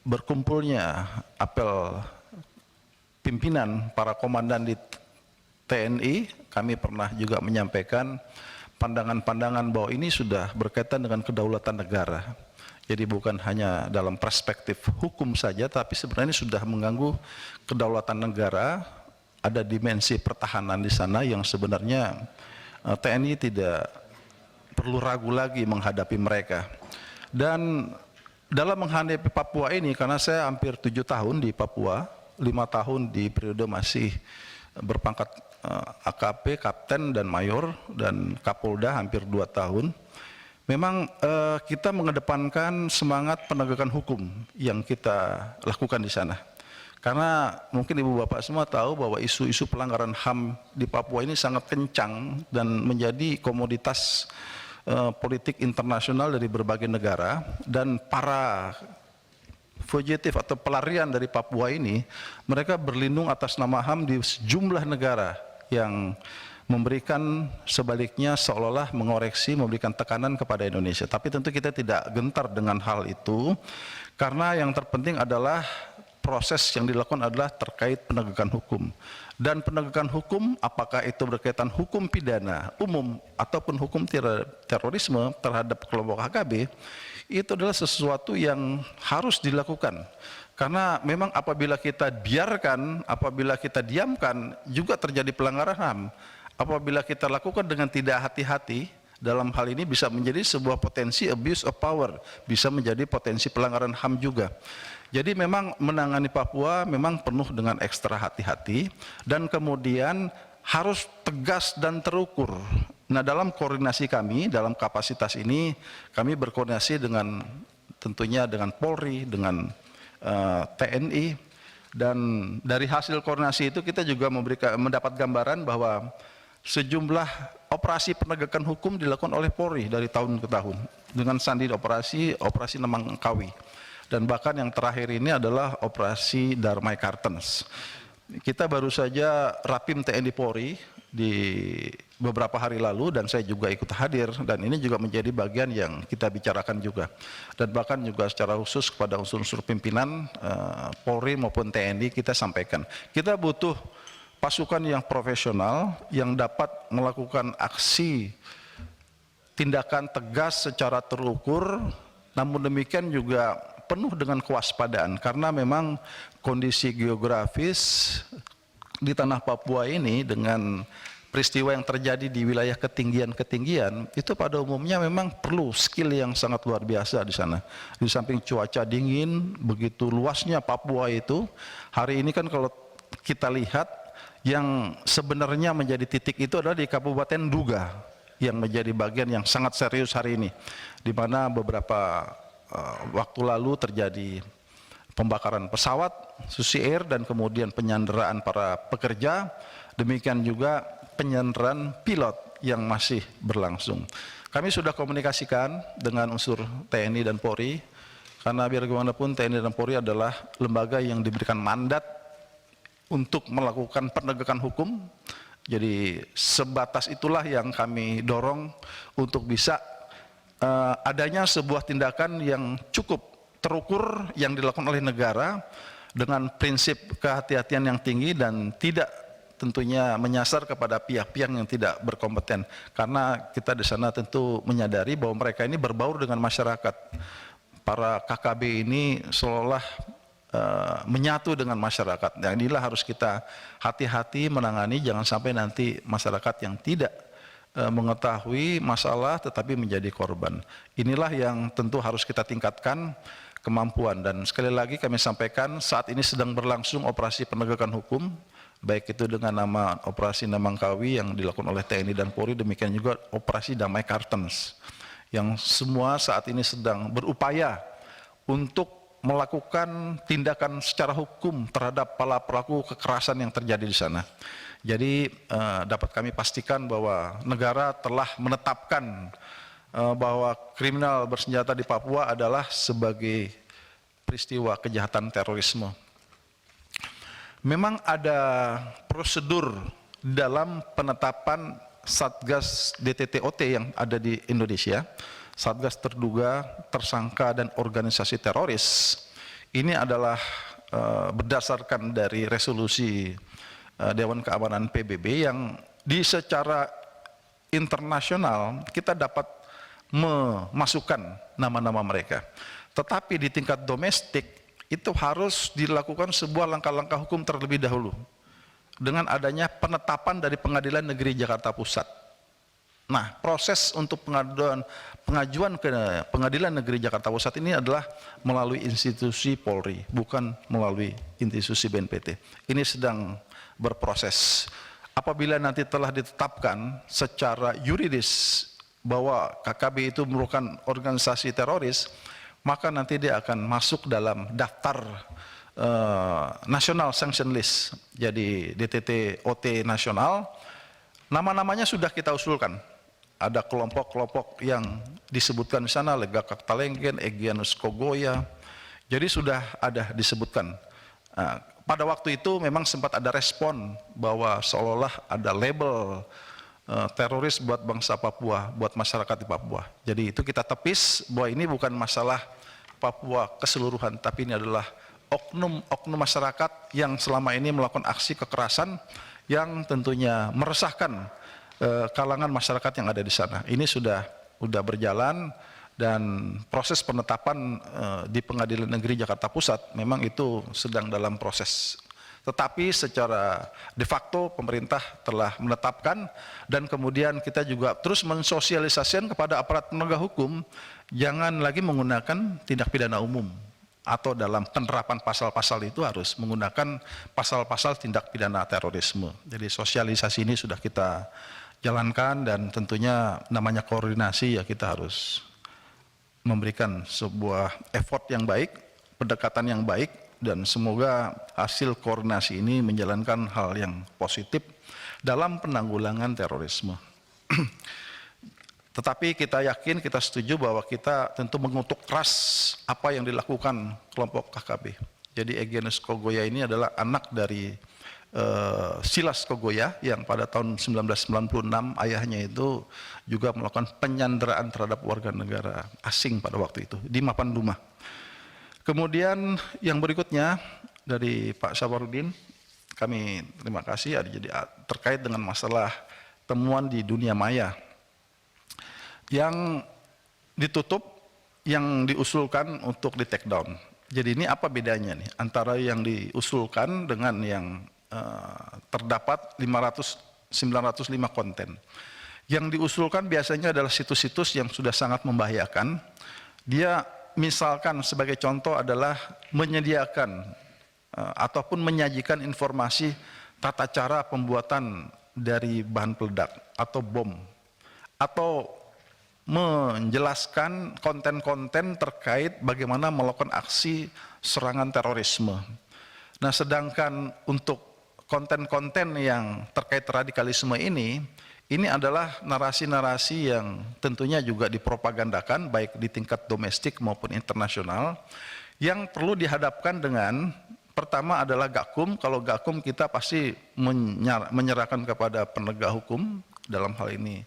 berkumpulnya apel pimpinan para komandan di TNI, kami pernah juga menyampaikan pandangan-pandangan bahwa ini sudah berkaitan dengan kedaulatan negara. Jadi bukan hanya dalam perspektif hukum saja, tapi sebenarnya sudah mengganggu kedaulatan negara. Ada dimensi pertahanan di sana yang sebenarnya TNI tidak perlu ragu lagi menghadapi mereka. Dan dalam menghadapi Papua ini, karena saya hampir 7 tahun di Papua, 5 tahun di periode masih berpangkat AKP, Kapten dan Mayor, dan Kapolda hampir 2 tahun. Memang kita mengedepankan semangat penegakan hukum yang kita lakukan di sana. Karena mungkin Ibu Bapak semua tahu bahwa isu-isu pelanggaran HAM di Papua ini sangat kencang dan menjadi komoditas politik internasional dari berbagai negara, dan para fugitif atau pelarian dari Papua ini, mereka berlindung atas nama HAM di sejumlah negara yang memberikan sebaliknya seolah-olah mengoreksi, memberikan tekanan kepada Indonesia. Tapi tentu kita tidak gentar dengan hal itu, karena yang terpenting adalah proses yang dilakukan adalah terkait penegakan hukum. Dan penegakan hukum, apakah itu berkaitan hukum pidana umum ataupun hukum terorisme terhadap kelompok HKB, itu adalah sesuatu yang harus dilakukan. Karena memang apabila kita biarkan, apabila kita diamkan, juga terjadi pelanggaran HAM. Apabila kita lakukan dengan tidak hati-hati, dalam hal ini bisa menjadi sebuah potensi abuse of power, bisa menjadi potensi pelanggaran HAM juga. Jadi memang menangani Papua memang penuh dengan ekstra hati-hati, dan kemudian harus tegas dan terukur. Nah, dalam koordinasi kami, dalam kapasitas ini, kami berkoordinasi dengan tentunya dengan Polri, dengan TNI, dan dari hasil koordinasi itu kita juga mendapat gambaran bahwa sejumlah operasi penegakan hukum dilakukan oleh Polri dari tahun ke tahun dengan sandi operasi Nemangkawi. Dan bahkan yang terakhir ini adalah operasi Damai Kartens. Kita baru saja Rapim TNI Polri di beberapa hari lalu, dan saya juga ikut hadir, dan ini juga menjadi bagian yang kita bicarakan juga. Dan bahkan juga secara khusus kepada unsur-unsur pimpinan Polri maupun TNI kita sampaikan. Kita butuh pasukan yang profesional yang dapat melakukan aksi tindakan tegas secara terukur, namun demikian juga penuh dengan kewaspadaan, karena memang kondisi geografis di tanah Papua ini dengan peristiwa yang terjadi di wilayah ketinggian itu pada umumnya memang perlu skill yang sangat luar biasa di sana. Di samping cuaca dingin, begitu luasnya Papua itu, hari ini kan kalau kita lihat yang sebenarnya menjadi titik itu adalah di Kabupaten Duga, yang menjadi bagian yang sangat serius hari ini, di mana beberapa waktu lalu terjadi pembakaran pesawat Susi Air dan kemudian penyanderaan para pekerja, demikian juga penyanderaan pilot yang masih berlangsung. Kami sudah komunikasikan dengan unsur TNI dan Polri, karena biar bagaimanapun TNI dan Polri adalah lembaga yang diberikan mandat untuk melakukan penegakan hukum. Jadi sebatas itulah yang kami dorong untuk bisa adanya sebuah tindakan yang cukup terukur yang dilakukan oleh negara dengan prinsip kehati-hatian yang tinggi dan tidak tentunya menyasar kepada pihak-pihak yang tidak berkompeten, karena kita di sana tentu menyadari bahwa mereka ini berbaur dengan masyarakat. Para KKB ini seolah menyatu dengan masyarakat. Yang inilah harus kita hati-hati menangani, jangan sampai nanti masyarakat yang tidak mengetahui masalah tetapi menjadi korban. Inilah yang tentu harus kita tingkatkan kemampuan. Dan sekali lagi kami sampaikan, saat ini sedang berlangsung operasi penegakan hukum, baik itu dengan nama operasi Nemangkawi yang dilakukan oleh TNI dan Polri, demikian juga operasi Damai Kartens, yang semua saat ini sedang berupaya untuk melakukan tindakan secara hukum terhadap para pelaku kekerasan yang terjadi di sana. Jadi dapat kami pastikan bahwa negara telah menetapkan bahwa kriminal bersenjata di Papua adalah sebagai peristiwa kejahatan terorisme. Memang ada prosedur dalam penetapan Satgas DTTOT yang ada di Indonesia, Satgas Terduga, Tersangka, dan Organisasi Teroris. Ini adalah berdasarkan dari resolusi Dewan Keamanan PBB yang secara internasional kita dapat memasukkan nama-nama mereka. Tetapi di tingkat domestik itu harus dilakukan sebuah langkah-langkah hukum terlebih dahulu dengan adanya penetapan dari Pengadilan Negeri Jakarta Pusat. Nah, proses untuk pengajuan ke Pengadilan Negeri Jakarta Pusat ini adalah melalui institusi Polri, bukan melalui institusi BNPT. Ini sedang berproses. Apabila nanti telah ditetapkan secara yuridis bahwa KKB itu merupakan organisasi teroris, maka nanti dia akan masuk dalam daftar National Sanction List. Jadi DTT OT nasional, nama-namanya sudah kita usulkan. Ada kelompok-kelompok yang disebutkan di sana, Legakak Talenggen, Egyanus Kogoya. Jadi sudah ada disebutkan. Pada waktu itu memang sempat ada respon bahwa seolah-olah ada label teroris buat bangsa Papua, buat masyarakat di Papua. Jadi itu kita tepis bahwa ini bukan masalah Papua keseluruhan, tapi ini adalah oknum masyarakat yang selama ini melakukan aksi kekerasan yang tentunya meresahkan kalangan masyarakat yang ada di sana. Ini sudah berjalan dan proses penetapan di Pengadilan Negeri Jakarta Pusat memang itu sedang dalam proses. Tetapi secara de facto pemerintah telah menetapkan dan kemudian kita juga terus mensosialisasikan kepada aparat penegak hukum jangan lagi menggunakan tindak pidana umum atau dalam penerapan pasal-pasal itu harus menggunakan pasal-pasal tindak pidana terorisme. Jadi sosialisasi ini sudah kita jalankan dan tentunya namanya koordinasi ya kita harus memberikan sebuah effort yang baik, pendekatan yang baik dan semoga hasil koordinasi ini menjalankan hal yang positif dalam penanggulangan terorisme. Tetapi kita yakin, kita setuju bahwa kita tentu mengutuk keras apa yang dilakukan kelompok KKB. Jadi Egyanus Kogoya ini adalah anak dari Silas Kogoya yang pada tahun 1996 ayahnya itu juga melakukan penyanderaan terhadap warga negara asing pada waktu itu di Mapanduma. Kemudian yang berikutnya dari Pak Sabarudin, kami terima kasih jadi terkait dengan masalah temuan di dunia maya yang ditutup, yang diusulkan untuk di take down. Jadi ini apa bedanya nih antara yang diusulkan dengan yang terdapat 905 konten. Yang diusulkan biasanya adalah situs-situs yang sudah sangat membahayakan. Dia misalkan sebagai contoh adalah menyediakan ataupun menyajikan informasi tata cara pembuatan dari bahan peledak atau bom. Atau menjelaskan konten-konten terkait bagaimana melakukan aksi serangan terorisme. Nah, sedangkan untuk konten-konten yang terkait radikalisme ini adalah narasi-narasi yang tentunya juga dipropagandakan baik di tingkat domestik maupun internasional yang perlu dihadapkan dengan pertama adalah Gakum. Kalau Gakum kita pasti menyerahkan kepada penegak hukum dalam hal ini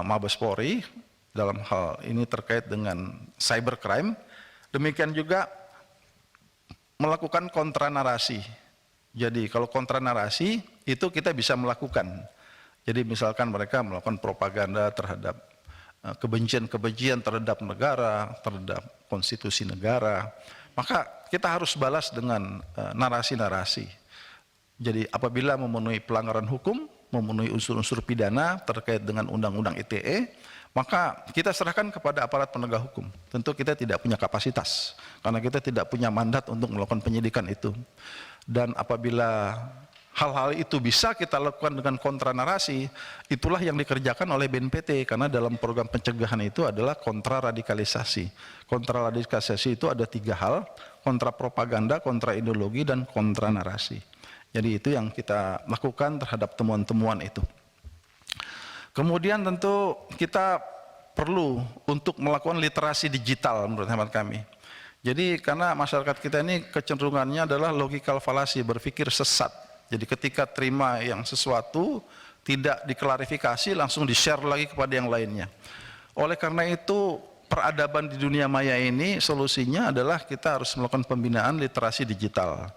Mabes Polri, dalam hal ini terkait dengan cybercrime. Demikian juga melakukan kontra narasi. Jadi kalau kontra narasi itu kita bisa melakukan. Jadi misalkan mereka melakukan propaganda terhadap kebencian-kebencian terhadap negara, terhadap konstitusi negara, maka kita harus balas dengan narasi-narasi. Jadi apabila memenuhi pelanggaran hukum, memenuhi unsur-unsur pidana terkait dengan Undang-Undang ITE, maka kita serahkan kepada aparat penegak hukum. Tentu kita tidak punya kapasitas, karena kita tidak punya mandat untuk melakukan penyidikan itu. Dan apabila hal-hal itu bisa kita lakukan dengan kontra narasi, itulah yang dikerjakan oleh BNPT, karena dalam program pencegahan itu adalah kontra radikalisasi. Kontra radikalisasi itu ada 3 hal, kontra propaganda, kontra ideologi, dan kontra narasi. Jadi itu yang kita lakukan terhadap temuan-temuan itu. Kemudian tentu kita perlu untuk melakukan literasi digital menurut hemat kami. Jadi karena masyarakat kita ini kecenderungannya adalah logical fallacy, berpikir sesat. Jadi ketika terima yang sesuatu tidak diklarifikasi langsung di-share lagi kepada yang lainnya. Oleh karena itu peradaban di dunia maya ini solusinya adalah kita harus melakukan pembinaan literasi digital.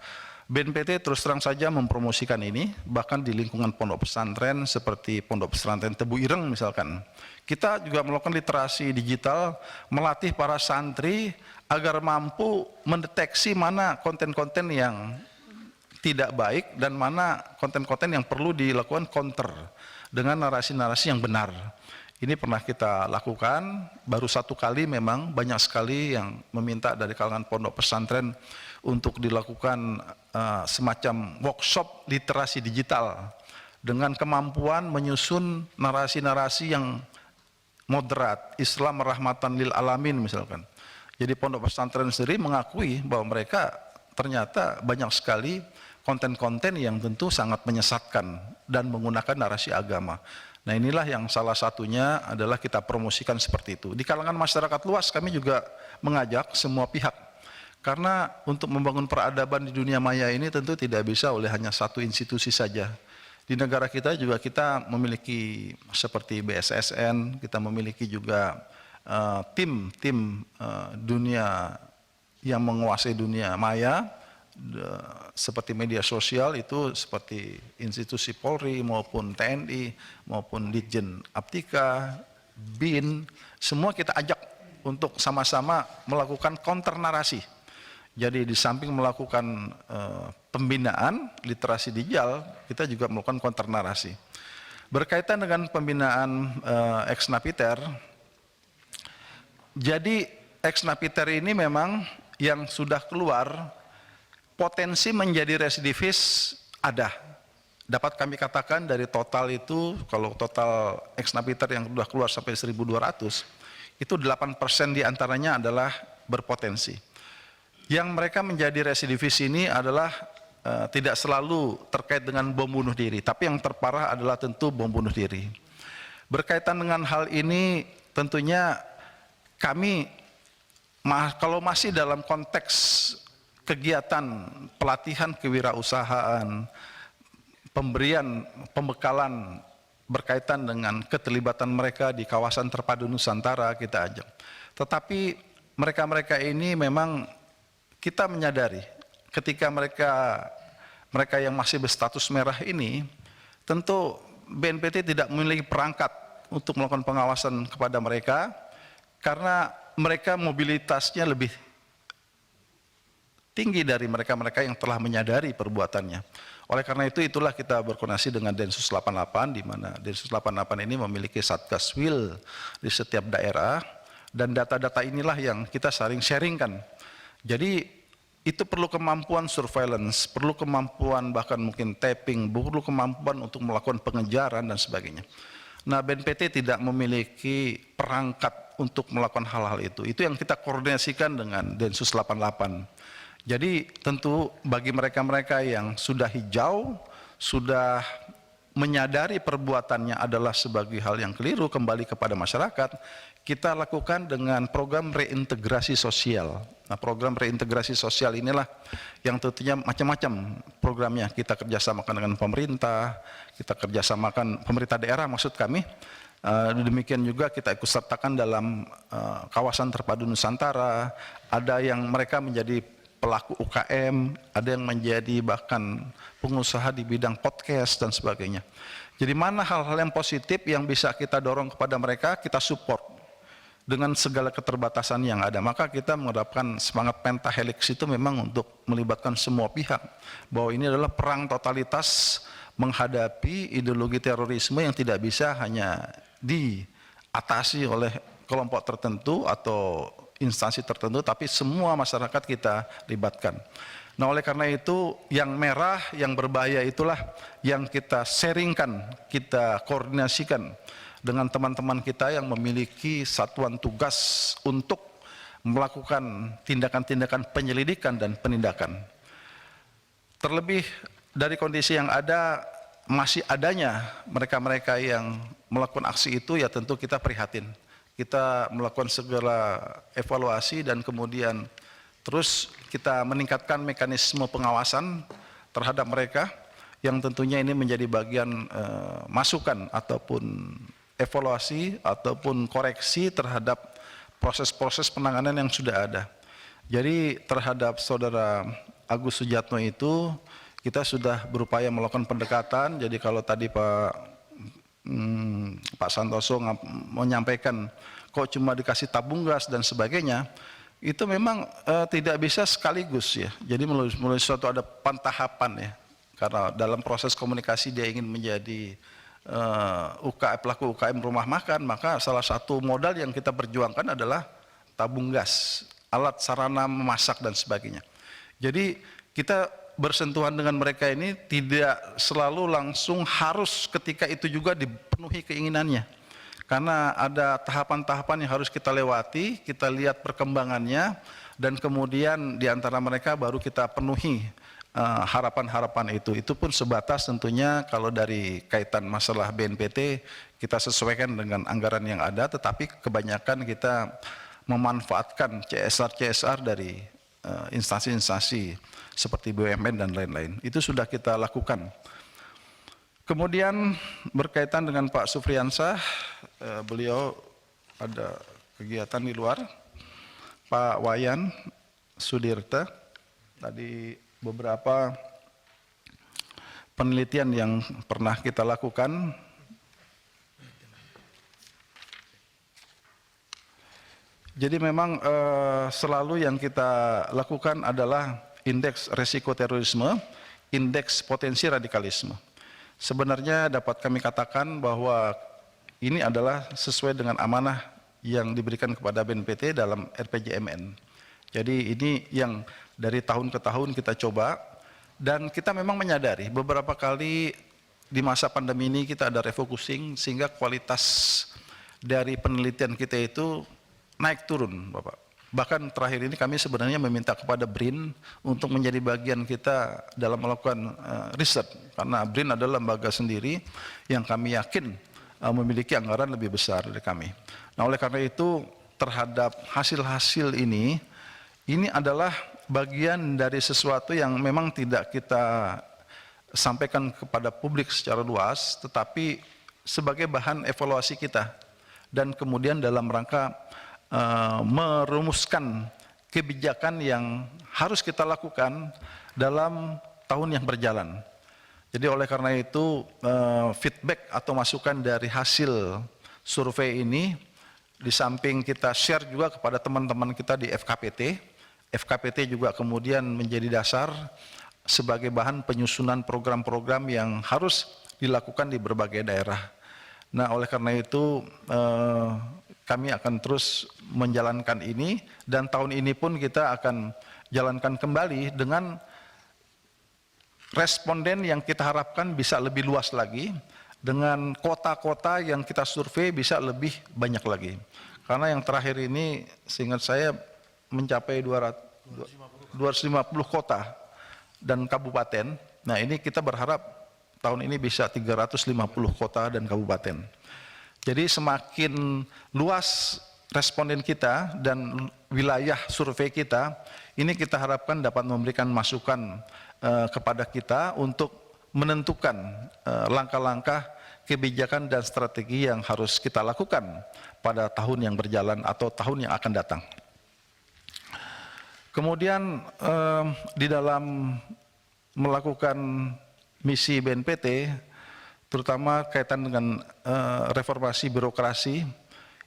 BNPT terus terang saja mempromosikan ini, bahkan di lingkungan pondok pesantren seperti pondok pesantren Tebu Ireng misalkan. Kita juga melakukan literasi digital, melatih para santri agar mampu mendeteksi mana konten-konten yang tidak baik dan mana konten-konten yang perlu dilakukan counter. dengan narasi-narasi yang benar. Ini pernah kita lakukan, baru 1 kali memang, banyak sekali yang meminta dari kalangan pondok pesantren untuk dilakukan semacam workshop literasi digital dengan kemampuan menyusun narasi-narasi yang moderat, Islam rahmatan lil alamin misalkan. Jadi pondok pesantren sendiri mengakui bahwa mereka ternyata banyak sekali konten-konten yang tentu sangat menyesatkan dan menggunakan narasi agama. Nah inilah yang salah satunya adalah kita promosikan seperti itu. Di kalangan masyarakat luas kami juga mengajak semua pihak. Karena untuk membangun peradaban di dunia maya ini tentu tidak bisa oleh hanya satu institusi saja. Di negara kita juga kita memiliki seperti BSSN, kita memiliki juga tim-tim dunia yang menguasai dunia maya, seperti media sosial itu seperti institusi Polri maupun TNI maupun Ditjen Aptika, BIN, semua kita ajak untuk sama-sama melakukan counter narasi. Jadi di samping melakukan pembinaan literasi digital, kita juga melakukan counter narasi. Berkaitan dengan pembinaan ex napiter, jadi ex napiter ini memang yang sudah keluar potensi menjadi residivis ada. Dapat kami katakan dari total itu, kalau total ex napiter yang sudah keluar sampai 1.200, itu 8% diantaranya adalah berpotensi. Yang mereka menjadi residivis ini adalah tidak selalu terkait dengan bom bunuh diri, tapi yang terparah adalah tentu bom bunuh diri. Berkaitan dengan hal ini, tentunya kami, kalau masih dalam konteks kegiatan pelatihan kewirausahaan, pemberian pembekalan berkaitan dengan keterlibatan mereka di kawasan terpadu Nusantara kita ajak. Tetapi mereka-mereka ini memang kita menyadari ketika mereka yang masih berstatus merah ini, tentu BNPT tidak memiliki perangkat untuk melakukan pengawasan kepada mereka karena mereka mobilitasnya lebih tinggi dari mereka-mereka yang telah menyadari perbuatannya. Oleh karena itu, itulah kita berkoordinasi dengan Densus 88, di mana Densus 88 ini memiliki Satgas Wil di setiap daerah, dan data-data inilah yang kita saling sharingkan. Jadi, itu perlu kemampuan surveillance, perlu kemampuan bahkan mungkin tapping, perlu kemampuan untuk melakukan pengejaran dan sebagainya. Nah, BNPT tidak memiliki perangkat untuk melakukan hal-hal itu. Itu yang kita koordinasikan dengan Densus 88. Jadi tentu bagi mereka-mereka yang sudah hijau, sudah menyadari perbuatannya adalah sebagai hal yang keliru kembali kepada masyarakat, kita lakukan dengan program reintegrasi sosial. Nah, program reintegrasi sosial inilah yang tentunya macam-macam programnya. Kita kerjasamakan dengan pemerintah, kita kerjasamakan pemerintah daerah maksud kami. Demikian juga kita ikut sertakan dalam kawasan terpadu Nusantara. Ada yang mereka menjadi pelaku UKM, ada yang menjadi bahkan pengusaha di bidang podcast dan sebagainya. Jadi mana hal-hal yang positif yang bisa kita dorong kepada mereka, kita support dengan segala keterbatasan yang ada. Maka kita menerapkan semangat pentahelix itu memang untuk melibatkan semua pihak, bahwa ini adalah perang totalitas menghadapi ideologi terorisme yang tidak bisa hanya diatasi oleh kelompok tertentu atau instansi tertentu, tapi semua masyarakat kita libatkan. Nah, oleh karena itu yang merah, yang berbahaya itulah yang kita sharingkan, kita koordinasikan dengan teman-teman kita yang memiliki satuan tugas untuk melakukan tindakan-tindakan penyelidikan dan penindakan. Terlebih dari kondisi yang ada, masih adanya mereka-mereka yang melakukan aksi itu, ya tentu kita prihatin. Kita melakukan segala evaluasi dan kemudian terus kita meningkatkan mekanisme pengawasan terhadap mereka yang tentunya ini menjadi bagian masukan ataupun evaluasi ataupun koreksi terhadap proses-proses penanganan yang sudah ada. Jadi terhadap saudara Agus Sujatno itu kita sudah berupaya melakukan pendekatan. Jadi kalau tadi Pak Santoso menyampaikan kok cuma dikasih tabung gas dan sebagainya, itu memang tidak bisa sekaligus ya. Jadi melalui suatu ada pentahapan ya. Karena dalam proses komunikasi dia ingin menjadi pelaku UKM rumah makan, maka salah satu modal yang kita perjuangkan adalah tabung gas, alat sarana memasak dan sebagainya. Jadi kita bersentuhan dengan mereka ini tidak selalu langsung harus ketika itu juga dipenuhi keinginannya. Karena ada tahapan-tahapan yang harus kita lewati, kita lihat perkembangannya, dan kemudian di antara mereka baru kita penuhi harapan-harapan itu. Itu pun sebatas tentunya kalau dari kaitan masalah BNPT kita sesuaikan dengan anggaran yang ada, tetapi kebanyakan kita memanfaatkan CSR dari instansi-instansi seperti BUMN dan lain-lain. Itu sudah kita lakukan. Kemudian berkaitan dengan Pak Sufriansah, beliau ada kegiatan di luar. Pak Wayan Sudirta, tadi beberapa penelitian yang pernah kita lakukan. Jadi memang selalu yang kita lakukan adalah indeks resiko terorisme, indeks potensi radikalisme. Sebenarnya dapat kami katakan bahwa ini adalah sesuai dengan amanah yang diberikan kepada BNPT dalam RPJMN. Jadi ini yang dari tahun ke tahun kita coba, dan kita memang menyadari beberapa kali di masa pandemi ini kita ada refocusing sehingga kualitas dari penelitian kita itu naik turun, Bapak. Bahkan terakhir ini kami sebenarnya meminta kepada BRIN untuk menjadi bagian kita dalam melakukan riset, karena BRIN adalah lembaga sendiri yang kami yakin memiliki anggaran lebih besar dari kami. Nah, oleh karena itu terhadap hasil-hasil ini adalah bagian dari sesuatu yang memang tidak kita sampaikan kepada publik secara luas, tetapi sebagai bahan evaluasi kita, dan kemudian dalam rangka merumuskan kebijakan yang harus kita lakukan dalam tahun yang berjalan. Jadi oleh karena itu feedback atau masukan dari hasil survei ini, di samping kita share juga kepada teman-teman kita di FKPT, FKPT juga kemudian menjadi dasar sebagai bahan penyusunan program-program yang harus dilakukan di berbagai daerah. Nah, oleh karena itu kami akan terus menjalankan ini, dan tahun ini pun kita akan jalankan kembali dengan responden yang kita harapkan bisa lebih luas lagi, dengan kota-kota yang kita survei bisa lebih banyak lagi. Karena yang terakhir ini seingat saya mencapai 250 kota dan kabupaten. Nah, ini kita berharap tahun ini bisa 350 kota dan kabupaten. Jadi semakin luas responden kita dan wilayah survei kita, ini kita harapkan dapat memberikan masukan kepada kita untuk menentukan langkah-langkah kebijakan dan strategi yang harus kita lakukan pada tahun yang berjalan atau tahun yang akan datang. Kemudian di dalam melakukan misi BNPT, terutama kaitan dengan reformasi birokrasi,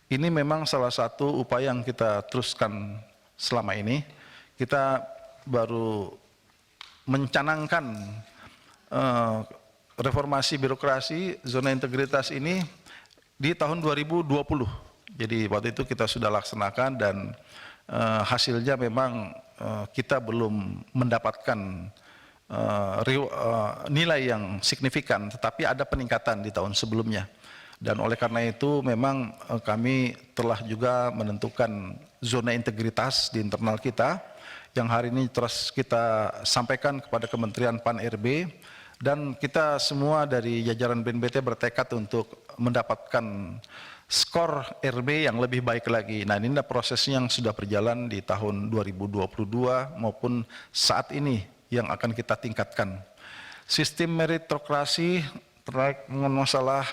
ini memang salah satu upaya yang kita teruskan selama ini. Kita baru mencanangkan reformasi birokrasi zona integritas ini di tahun 2020. Jadi waktu itu kita sudah laksanakan, dan hasilnya memang kita belum mendapatkan nilai yang signifikan, tetapi ada peningkatan di tahun sebelumnya. Dan oleh karena itu memang kami telah juga menentukan zona integritas di internal kita, yang hari ini terus kita sampaikan kepada Kementerian Pan-RB, dan kita semua dari jajaran BNPT bertekad untuk mendapatkan skor RB yang lebih baik lagi. Nah, ini adalah prosesnya yang sudah berjalan di tahun 2022 maupun saat ini yang akan kita tingkatkan. Sistem meritokrasi terkait dengan masalah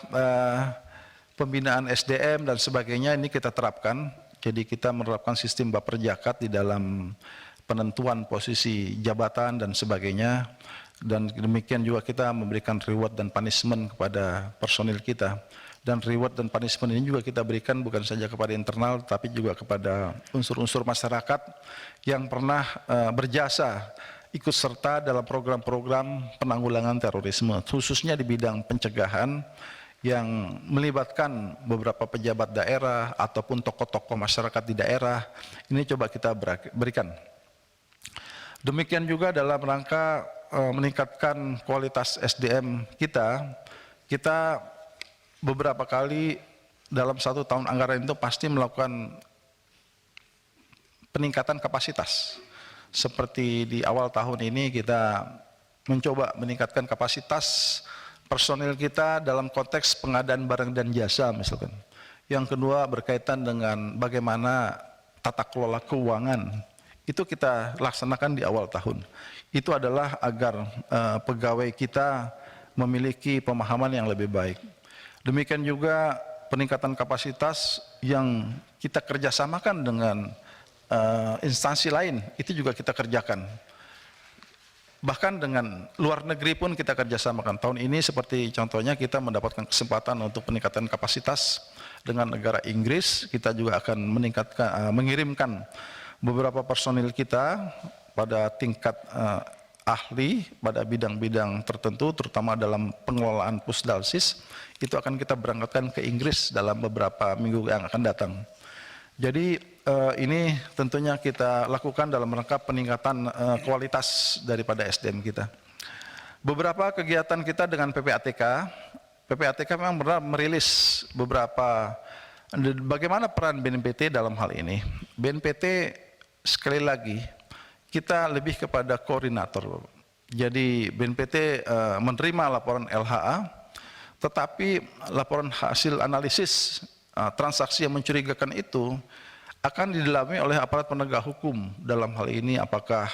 pembinaan SDM dan sebagainya ini kita terapkan. Jadi kita menerapkan sistem baper zakat di dalam penentuan posisi jabatan dan sebagainya. Dan demikian juga kita memberikan reward dan punishment kepada personil kita. Dan reward dan punishment ini juga kita berikan bukan saja kepada internal, tapi juga kepada unsur-unsur masyarakat yang pernah berjasa ikut serta dalam program-program penanggulangan terorisme, khususnya di bidang pencegahan. yang melibatkan beberapa pejabat daerah ataupun tokoh-tokoh masyarakat di daerah, ini coba kita berikan. Demikian juga dalam rangka meningkatkan kualitas SDM kita beberapa kali dalam 1 tahun anggaran itu pasti melakukan peningkatan kapasitas. Seperti di awal tahun ini kita mencoba meningkatkan kapasitas personil kita dalam konteks pengadaan barang dan jasa misalkan. Yang kedua berkaitan dengan bagaimana tata kelola keuangan. Itu kita laksanakan di awal tahun. Itu adalah agar pegawai kita memiliki pemahaman yang lebih baik. Demikian juga peningkatan kapasitas yang kita kerjasamakan dengan instansi lain, itu juga kita kerjakan. Bahkan dengan luar negeri pun kita kerjasamakan. Tahun ini seperti contohnya kita mendapatkan kesempatan untuk peningkatan kapasitas dengan negara Inggris. Kita juga akan mengirimkan beberapa personil kita pada tingkat ahli pada bidang-bidang tertentu, terutama dalam pengelolaan pusdalsis. Itu akan kita berangkatkan ke Inggris dalam beberapa minggu yang akan datang. Jadi ini tentunya kita lakukan dalam rangka peningkatan kualitas daripada SDM kita. Beberapa kegiatan kita dengan PPATK memang benar merilis beberapa bagaimana peran BNPT dalam hal ini. BNPT sekali lagi kita lebih kepada koordinator. Jadi BNPT menerima laporan LHA, tetapi laporan hasil analisis transaksi yang mencurigakan itu akan didalami oleh aparat penegak hukum. Dalam hal ini apakah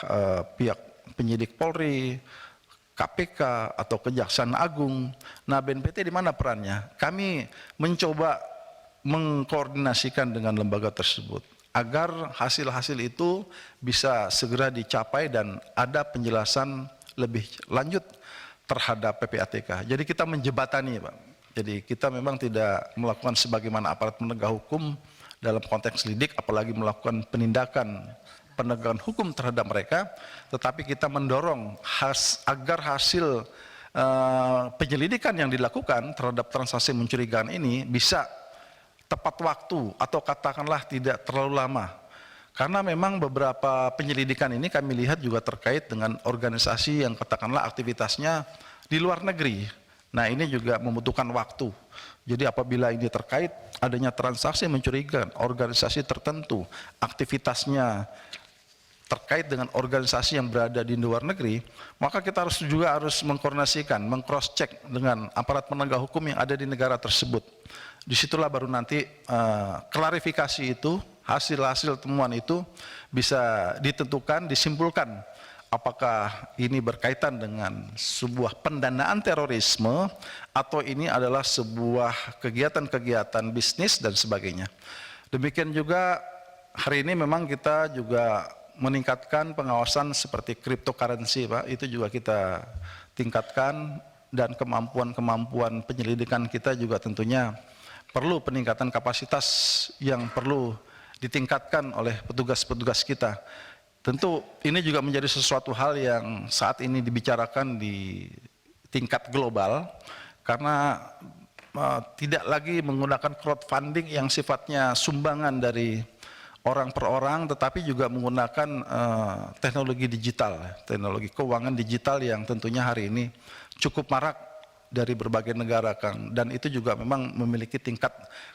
pihak penyidik Polri, KPK atau Kejaksaan Agung. Nah, BNPT di mana perannya? Kami mencoba mengkoordinasikan dengan lembaga tersebut agar hasil-hasil itu bisa segera dicapai dan ada penjelasan lebih lanjut terhadap PPATK. Jadi kita menjebatani, Pak. Jadi kita memang tidak melakukan sebagaimana aparat penegak hukum dalam konteks lidik, apalagi melakukan penindakan penegakan hukum terhadap mereka, tetapi kita mendorong agar hasil penyelidikan yang dilakukan terhadap transaksi mencurigakan ini bisa tepat waktu atau katakanlah tidak terlalu lama. Karena memang beberapa penyelidikan ini kami lihat juga terkait dengan organisasi yang katakanlah aktivitasnya di luar negeri. Nah, ini juga membutuhkan waktu. Jadi apabila ini terkait adanya transaksi mencurigakan organisasi tertentu, aktivitasnya terkait dengan organisasi yang berada di luar negeri, maka kita harus mengkoordinasikan, meng-cross check dengan aparat penegak hukum yang ada di negara tersebut. Disitulah baru nanti klarifikasi itu, hasil-hasil temuan itu bisa ditentukan, disimpulkan apakah ini berkaitan dengan sebuah pendanaan terorisme atau ini adalah sebuah kegiatan-kegiatan bisnis dan sebagainya. Demikian juga hari ini memang kita juga meningkatkan pengawasan seperti cryptocurrency, Pak. Itu juga kita tingkatkan dan kemampuan-kemampuan penyelidikan kita juga tentunya perlu peningkatan kapasitas yang perlu ditingkatkan oleh petugas-petugas kita. Tentu ini juga menjadi sesuatu hal yang saat ini dibicarakan di tingkat global karena tidak lagi menggunakan crowdfunding yang sifatnya sumbangan dari orang per orang, tetapi juga menggunakan teknologi digital, teknologi keuangan digital yang tentunya hari ini cukup marak dari berbagai negara, Kang, dan itu juga memang memiliki tingkat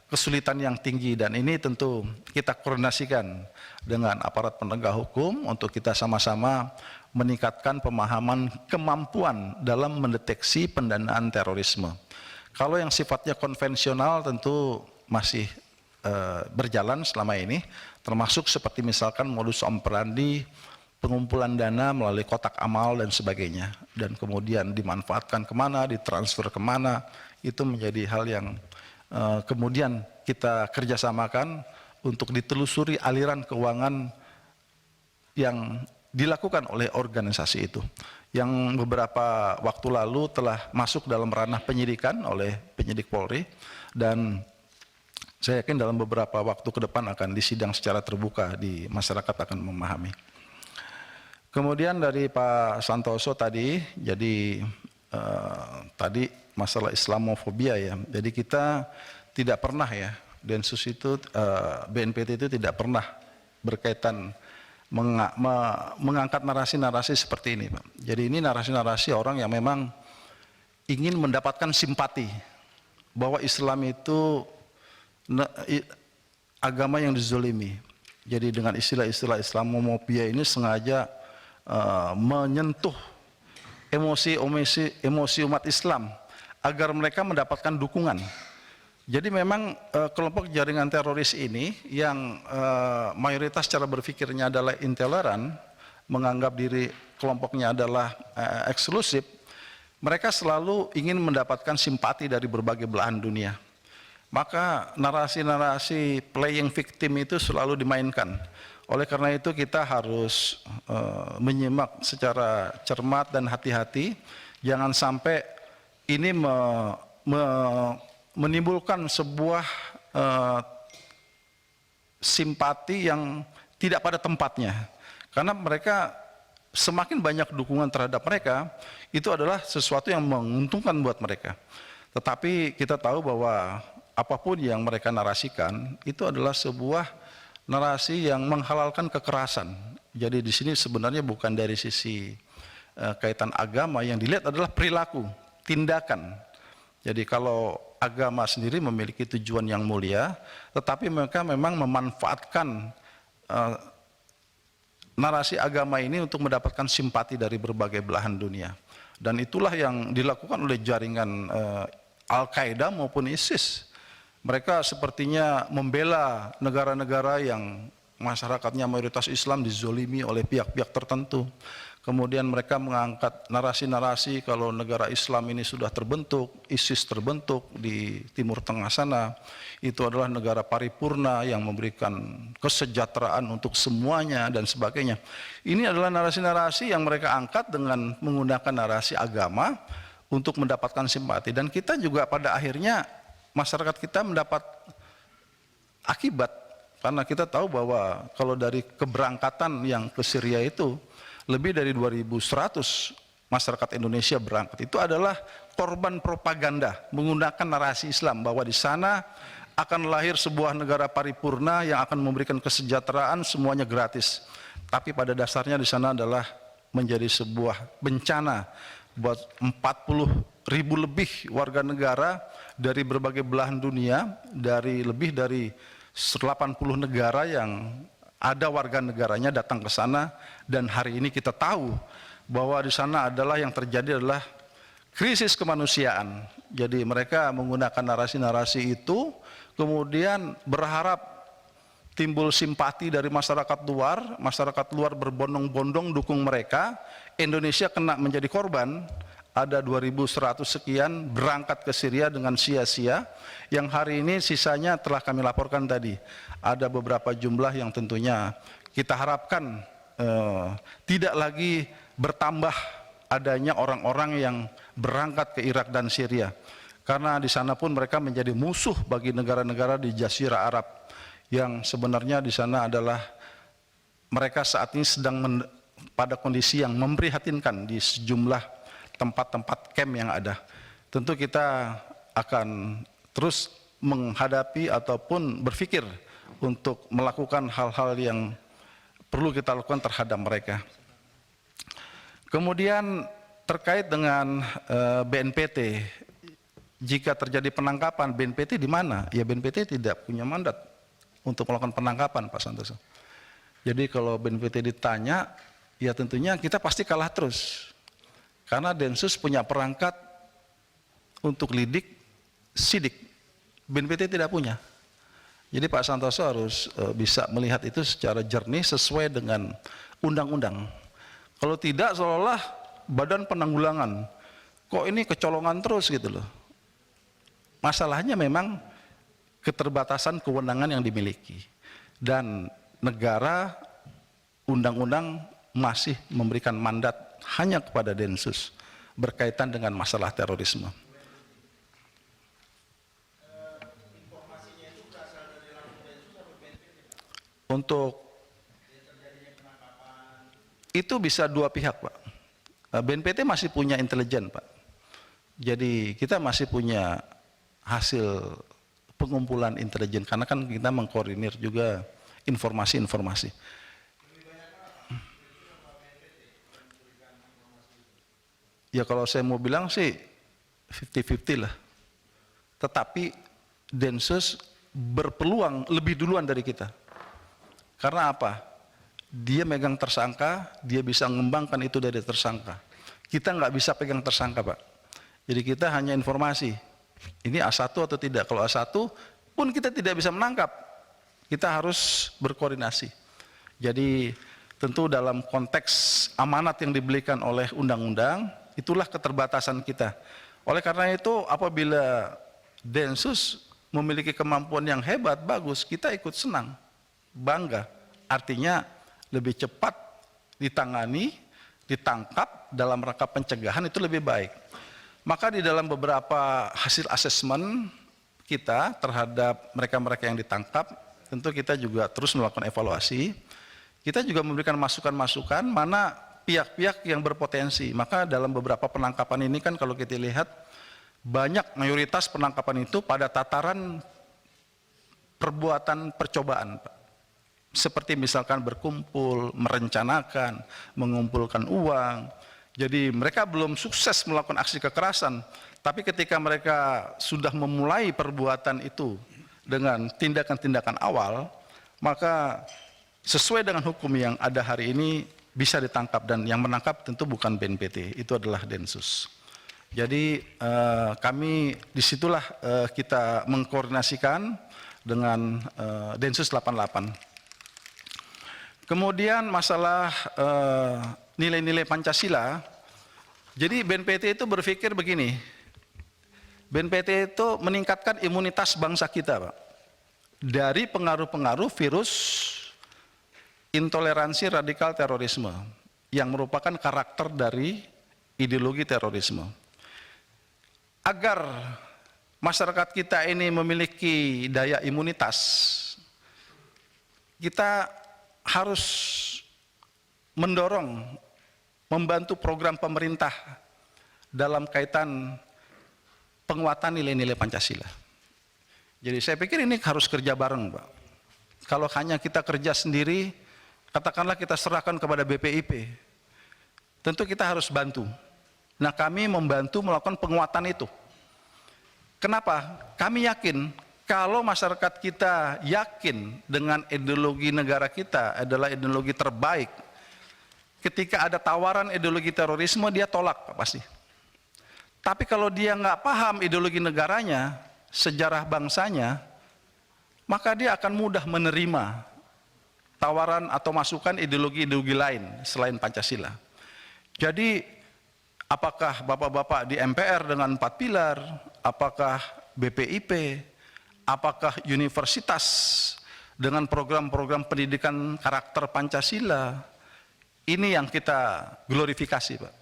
kesulitan yang tinggi, dan ini tentu kita koordinasikan dengan aparat penegak hukum untuk kita sama-sama meningkatkan pemahaman kemampuan dalam mendeteksi pendanaan terorisme. Kalau yang sifatnya konvensional tentu masih berjalan selama ini, termasuk seperti misalkan modus operandi pengumpulan dana melalui kotak amal dan sebagainya, dan kemudian dimanfaatkan kemana, ditransfer kemana, itu menjadi hal yang kemudian kita kerjasamakan untuk ditelusuri aliran keuangan yang dilakukan oleh organisasi itu, yang beberapa waktu lalu telah masuk dalam ranah penyidikan oleh penyidik Polri, dan saya yakin dalam beberapa waktu ke depan akan disidang secara terbuka, di masyarakat akan memahami. Kemudian dari Pak Santoso tadi, jadi tadi masalah Islamofobia ya. Jadi kita tidak pernah ya, Densus itu, BNPT itu tidak pernah berkaitan mengangkat narasi-narasi seperti ini, Pak. Jadi ini narasi-narasi orang yang memang ingin mendapatkan simpati bahwa Islam itu agama yang dizolimi. Jadi dengan istilah-istilah Islamofobia ini sengaja menyentuh emosi umat Islam agar mereka mendapatkan dukungan. Jadi memang kelompok jaringan teroris ini yang mayoritas cara berpikirnya adalah intoleran, menganggap diri kelompoknya adalah eksklusif, mereka selalu ingin mendapatkan simpati dari berbagai belahan dunia. Maka narasi-narasi playing victim itu selalu dimainkan. Oleh karena itu kita harus menyimak secara cermat dan hati-hati, jangan sampai ini menimbulkan sebuah simpati yang tidak pada tempatnya. Karena mereka semakin banyak dukungan terhadap mereka, itu adalah sesuatu yang menguntungkan buat mereka. Tetapi kita tahu bahwa apapun yang mereka narasikan, itu adalah sebuah narasi yang menghalalkan kekerasan. Jadi di sini sebenarnya bukan dari sisi kaitan agama, yang dilihat adalah perilaku, tindakan. Jadi kalau agama sendiri memiliki tujuan yang mulia, tetapi mereka memang memanfaatkan narasi agama ini untuk mendapatkan simpati dari berbagai belahan dunia. Dan itulah yang dilakukan oleh jaringan Al-Qaeda maupun ISIS. Mereka sepertinya membela negara-negara yang masyarakatnya mayoritas Islam dizolimi oleh pihak-pihak tertentu. Kemudian mereka mengangkat narasi-narasi kalau negara Islam ini sudah terbentuk, ISIS terbentuk di Timur Tengah sana, itu adalah negara paripurna yang memberikan kesejahteraan untuk semuanya dan sebagainya. Ini adalah narasi-narasi yang mereka angkat dengan menggunakan narasi agama untuk mendapatkan simpati. Dan kita juga pada akhirnya masyarakat kita mendapat akibat, karena kita tahu bahwa kalau dari keberangkatan yang ke Syria itu lebih dari 2.100 masyarakat Indonesia berangkat, itu adalah korban propaganda menggunakan narasi Islam bahwa di sana akan lahir sebuah negara paripurna yang akan memberikan kesejahteraan semuanya gratis. Tapi pada dasarnya di sana adalah menjadi sebuah bencana buat 40.000 lebih warga negara dari berbagai belahan dunia, dari lebih dari 80 negara yang ada warga negaranya datang ke sana. Dan hari ini kita tahu bahwa di sana adalah yang terjadi adalah krisis kemanusiaan. Jadi mereka menggunakan narasi-narasi itu, kemudian berharap timbul simpati dari masyarakat luar berbondong-bondong dukung mereka. Indonesia kena menjadi korban, ada 2.100 sekian berangkat ke Syria dengan sia-sia, yang hari ini sisanya telah kami laporkan tadi. Ada beberapa jumlah yang tentunya kita harapkan tidak lagi bertambah adanya orang-orang yang berangkat ke Irak dan Syria. Karena di sana pun mereka menjadi musuh bagi negara-negara di Jazirah Arab, yang sebenarnya di sana adalah mereka saat ini sedang pada kondisi yang memprihatinkan di sejumlah tempat-tempat camp yang ada. Tentu kita akan terus menghadapi ataupun berpikir untuk melakukan hal-hal yang perlu kita lakukan terhadap mereka. Kemudian terkait dengan BNPT, jika terjadi penangkapan, BNPT di mana? Ya BNPT tidak punya mandat untuk melakukan penangkapan, Pak Santoso. Jadi kalau BNPT ditanya, ya tentunya kita pasti kalah terus. Karena Densus punya perangkat untuk lidik, sidik. BNPT tidak punya. Jadi Pak Santoso harus bisa melihat itu secara jernih sesuai dengan undang-undang. Kalau tidak seolah-olah badan penanggulangan, kok ini kecolongan terus gitu loh. Masalahnya memang keterbatasan kewenangan yang dimiliki. Dan negara, undang-undang masih memberikan mandat hanya kepada Densus berkaitan dengan masalah terorisme. Untuk itu bisa dua pihak, Pak. BNPT masih punya intelijen, Pak. Jadi kita masih punya hasil pengumpulan intelijen karena kan kita mengkoordinir juga informasi-informasi. Ya kalau saya mau bilang sih 50-50 lah. Tetapi Densus berpeluang lebih duluan dari kita. Karena apa? Dia megang tersangka, dia bisa mengembangkan itu dari tersangka. Kita nggak bisa pegang tersangka, Pak. Jadi kita hanya informasi. Ini A1 atau tidak. Kalau A1 pun kita tidak bisa menangkap. Kita harus berkoordinasi. Jadi tentu dalam konteks amanat yang diberikan oleh undang-undang, itulah keterbatasan kita. Oleh karena itu apabila Densus memiliki kemampuan yang hebat, bagus, kita ikut senang, bangga. Artinya lebih cepat ditangani, ditangkap dalam rangka pencegahan itu lebih baik. Maka di dalam beberapa hasil asesmen kita terhadap mereka-mereka yang ditangkap, tentu kita juga terus melakukan evaluasi. Kita juga memberikan masukan-masukan mana pihak-pihak yang berpotensi. Maka dalam beberapa penangkapan ini kan kalau kita lihat, banyak mayoritas penangkapan itu pada tataran perbuatan percobaan, Pak. Seperti misalkan berkumpul, merencanakan, mengumpulkan uang. Jadi mereka belum sukses melakukan aksi kekerasan, tapi ketika mereka sudah memulai perbuatan itu dengan tindakan-tindakan awal, maka sesuai dengan hukum yang ada hari ini bisa ditangkap, dan yang menangkap tentu bukan BNPT, itu adalah Densus. Jadi kami disitulah kita mengkoordinasikan dengan Densus 88. Kemudian masalah nilai-nilai Pancasila, jadi BNPT itu berpikir begini, BNPT itu meningkatkan imunitas bangsa kita, Pak, dari pengaruh-pengaruh virus intoleransi radikal terorisme yang merupakan karakter dari ideologi terorisme. Agar masyarakat kita ini memiliki daya imunitas, kita harus mendorong, membantu program pemerintah dalam kaitan penguatan nilai-nilai Pancasila. Jadi saya pikir ini harus kerja bareng, Pak. Kalau hanya kita kerja sendiri, katakanlah kita serahkan kepada BPIP, tentu kita harus bantu. Nah, kami membantu melakukan penguatan itu. Kenapa? Kami yakin kalau masyarakat kita yakin dengan ideologi negara kita adalah ideologi terbaik, ketika ada tawaran ideologi terorisme dia tolak pasti. Tapi kalau dia nggak paham ideologi negaranya, sejarah bangsanya, maka dia akan mudah menerima tawaran atau masukan ideologi-ideologi lain selain Pancasila. Jadi apakah bapak-bapak di MPR dengan 4 pilar, apakah BPIP, apakah universitas dengan program-program pendidikan karakter Pancasila, ini yang kita glorifikasi, Pak.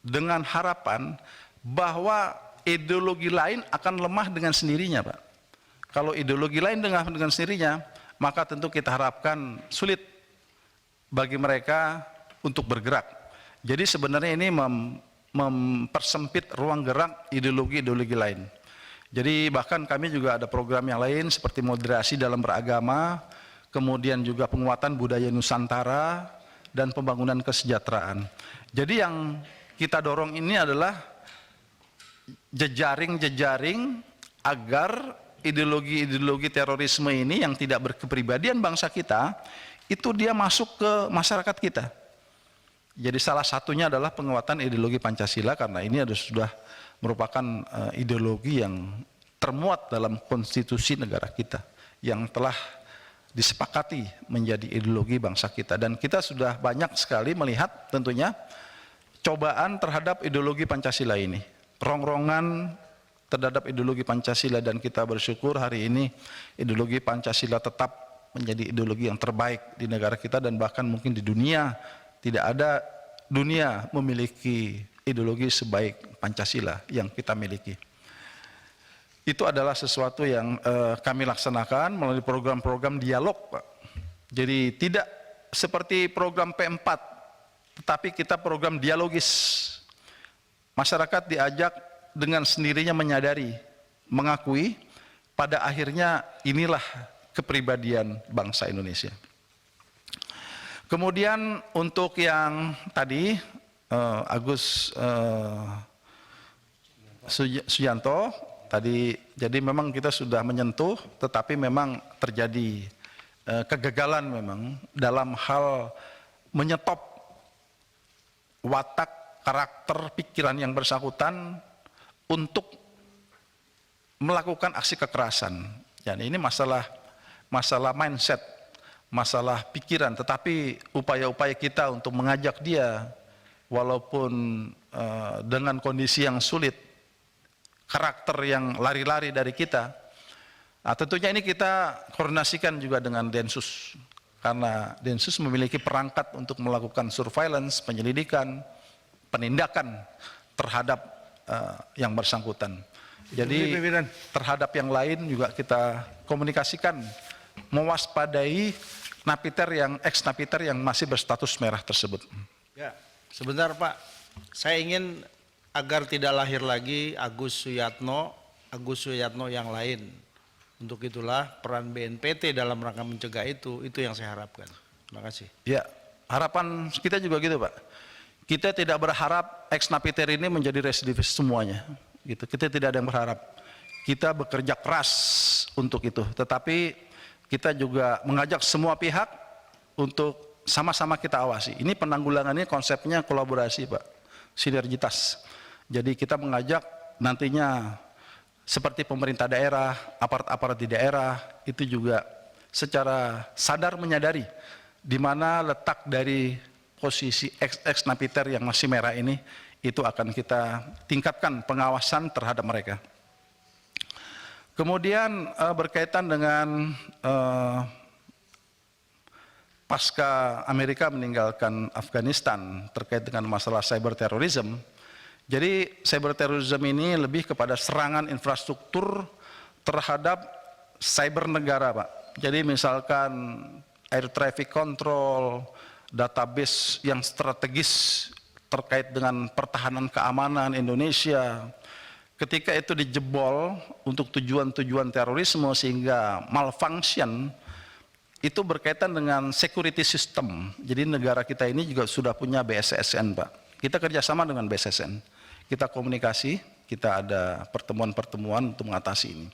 Dengan harapan bahwa ideologi lain akan lemah dengan sendirinya, Pak. Kalau ideologi lain dengan sendirinya, maka tentu kita harapkan sulit bagi mereka untuk bergerak. Jadi sebenarnya ini mempersempit ruang gerak ideologi-ideologi lain. Jadi bahkan kami juga ada program yang lain seperti moderasi dalam beragama, kemudian juga penguatan budaya Nusantara, dan pembangunan kesejahteraan. Jadi yang kita dorong ini adalah jejaring-jejaring agar ideologi-ideologi terorisme ini yang tidak berkepribadian bangsa kita, itu dia masuk ke masyarakat kita. Jadi salah satunya adalah penguatan ideologi Pancasila, karena ini sudah merupakan ideologi yang termuat dalam konstitusi negara kita, yang telah disepakati menjadi ideologi bangsa kita. Dan kita sudah banyak sekali melihat tentunya cobaan terhadap ideologi Pancasila ini, rongrongan terhadap ideologi Pancasila, dan kita bersyukur hari ini ideologi Pancasila tetap menjadi ideologi yang terbaik di negara kita, dan bahkan mungkin di dunia tidak ada dunia memiliki ideologi sebaik Pancasila yang kita miliki. Itu adalah sesuatu yang kami laksanakan melalui program-program dialog, Pak. Jadi tidak seperti program P4, tetapi kita program dialogis. Masyarakat diajak dengan sendirinya menyadari, mengakui, pada akhirnya inilah kepribadian bangsa Indonesia. Kemudian untuk yang tadi Agus Suyanto tadi, jadi memang kita sudah menyentuh, tetapi memang terjadi kegagalan memang dalam hal menyetop watak, karakter, pikiran yang bersangkutan untuk melakukan aksi kekerasan. Dan ini masalah mindset, masalah pikiran, tetapi upaya-upaya kita untuk mengajak dia, walaupun dengan kondisi yang sulit, karakter yang lari-lari dari kita, tentunya ini kita koordinasikan juga dengan Densus, karena Densus memiliki perangkat untuk melakukan surveillance, penyelidikan, penindakan terhadap yang bersangkutan. Jadi terhadap yang lain juga kita komunikasikan, mewaspadai napiter yang ex-napiter yang masih berstatus merah tersebut.
Ya, sebentar Pak, saya ingin agar tidak lahir lagi Agus Suyatno yang lain. Untuk itulah peran BNPT dalam rangka mencegah itu yang saya harapkan. Terima kasih.
Ya, harapan kita juga gitu Pak. Kita tidak berharap ex-napiter ini menjadi residivis semuanya. Gitu. Kita tidak ada yang berharap. Kita bekerja keras untuk itu. Tetapi kita juga mengajak semua pihak untuk sama-sama kita awasi. Ini penanggulangannya konsepnya kolaborasi Pak, sinergitas. Jadi kita mengajak nantinya seperti pemerintah daerah, aparat-aparat di daerah, itu juga secara sadar menyadari di mana letak dari posisi ex-napiter yang masih merah ini, itu akan kita tingkatkan pengawasan terhadap mereka. Kemudian berkaitan dengan pasca Amerika meninggalkan Afghanistan terkait dengan masalah cyber terrorism. Jadi cyber terrorism ini lebih kepada serangan infrastruktur terhadap cyber negara, Pak. Jadi misalkan air traffic control, database yang strategis terkait dengan pertahanan keamanan Indonesia, ketika itu dijebol untuk tujuan-tujuan terorisme sehingga malfunction, itu berkaitan dengan security system. Jadi negara kita ini juga sudah punya BSSN, Pak. Kita kerjasama dengan BSSN, kita komunikasi, kita ada pertemuan-pertemuan untuk mengatasi ini.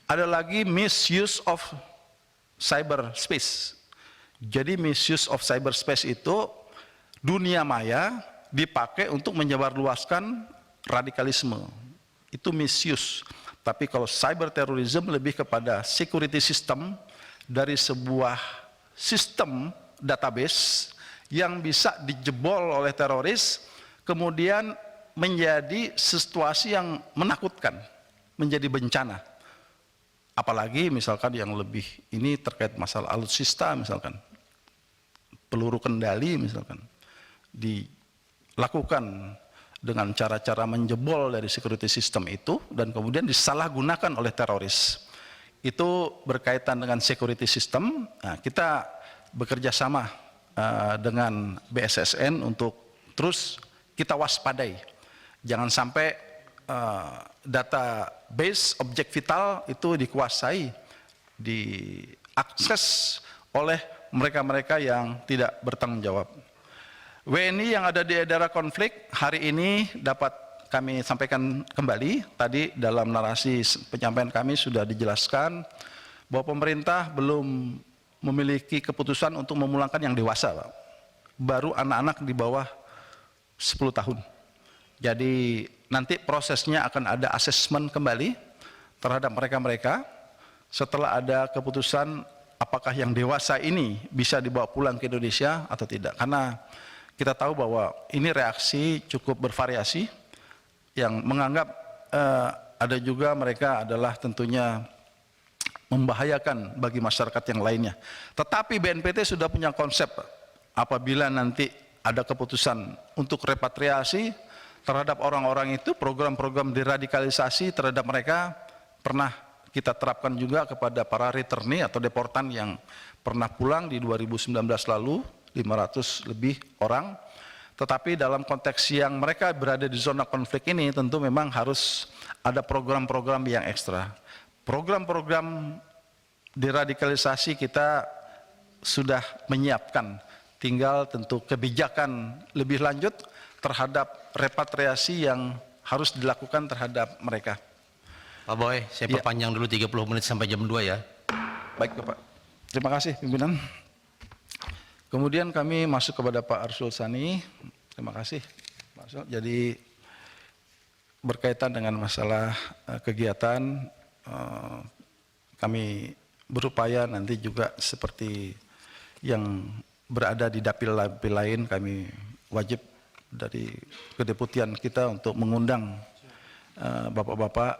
Ada lagi misuse of cyberspace. Jadi misuse of cyberspace itu dunia maya dipakai untuk menyebarluaskan radikalisme. Itu misuse. Tapi kalau cyber terrorism lebih kepada security system dari sebuah sistem database yang bisa dijebol oleh teroris, kemudian menjadi situasi yang menakutkan, menjadi bencana. Apalagi misalkan yang lebih ini terkait masalah alutsista misalkan, peluru kendali misalkan, dilakukan dengan cara-cara menjebol dari security system itu dan kemudian disalahgunakan oleh teroris. Itu berkaitan dengan security system. Nah, kita bekerja sama dengan BSSN untuk terus kita waspadai. Jangan sampai database objek vital itu dikuasai, diakses oleh mereka-mereka yang tidak bertanggung jawab. WNI yang ada di daerah konflik hari ini dapat kami sampaikan kembali. Tadi dalam narasi penyampaian kami sudah dijelaskan bahwa pemerintah belum memiliki keputusan untuk memulangkan yang dewasa, Pak. Baru anak-anak di bawah 10 tahun. Jadi nanti prosesnya akan ada asesmen kembali terhadap mereka-mereka setelah ada keputusan apakah yang dewasa ini bisa dibawa pulang ke Indonesia atau tidak. Karena kita tahu bahwa ini reaksi cukup bervariasi, yang menganggap ada juga mereka adalah tentunya membahayakan bagi masyarakat yang lainnya. Tetapi BNPT sudah punya konsep, apabila nanti ada keputusan untuk repatriasi terhadap orang-orang itu, program-program deradikalisasi terhadap mereka pernah kita terapkan juga kepada para returnee atau deportan yang pernah pulang di 2019 lalu, 500 lebih orang. Tetapi dalam konteks yang mereka berada di zona konflik ini tentu memang harus ada program-program yang ekstra. Program-program deradikalisasi kita sudah menyiapkan, tinggal tentu kebijakan lebih lanjut terhadap repatriasi yang harus dilakukan terhadap mereka.
Pak Boy, saya
Ya.
perpanjang dulu 30 menit sampai jam 2 ya.
Baik Bapak, terima kasih pimpinan. Kemudian kami masuk kepada Pak Arsul Sani. Terima kasih Pak Arsul. Jadi berkaitan dengan masalah kegiatan, kami berupaya nanti juga seperti yang berada di dapil-dapil lain, kami wajib dari kedeputian kita untuk mengundang bapak-bapak,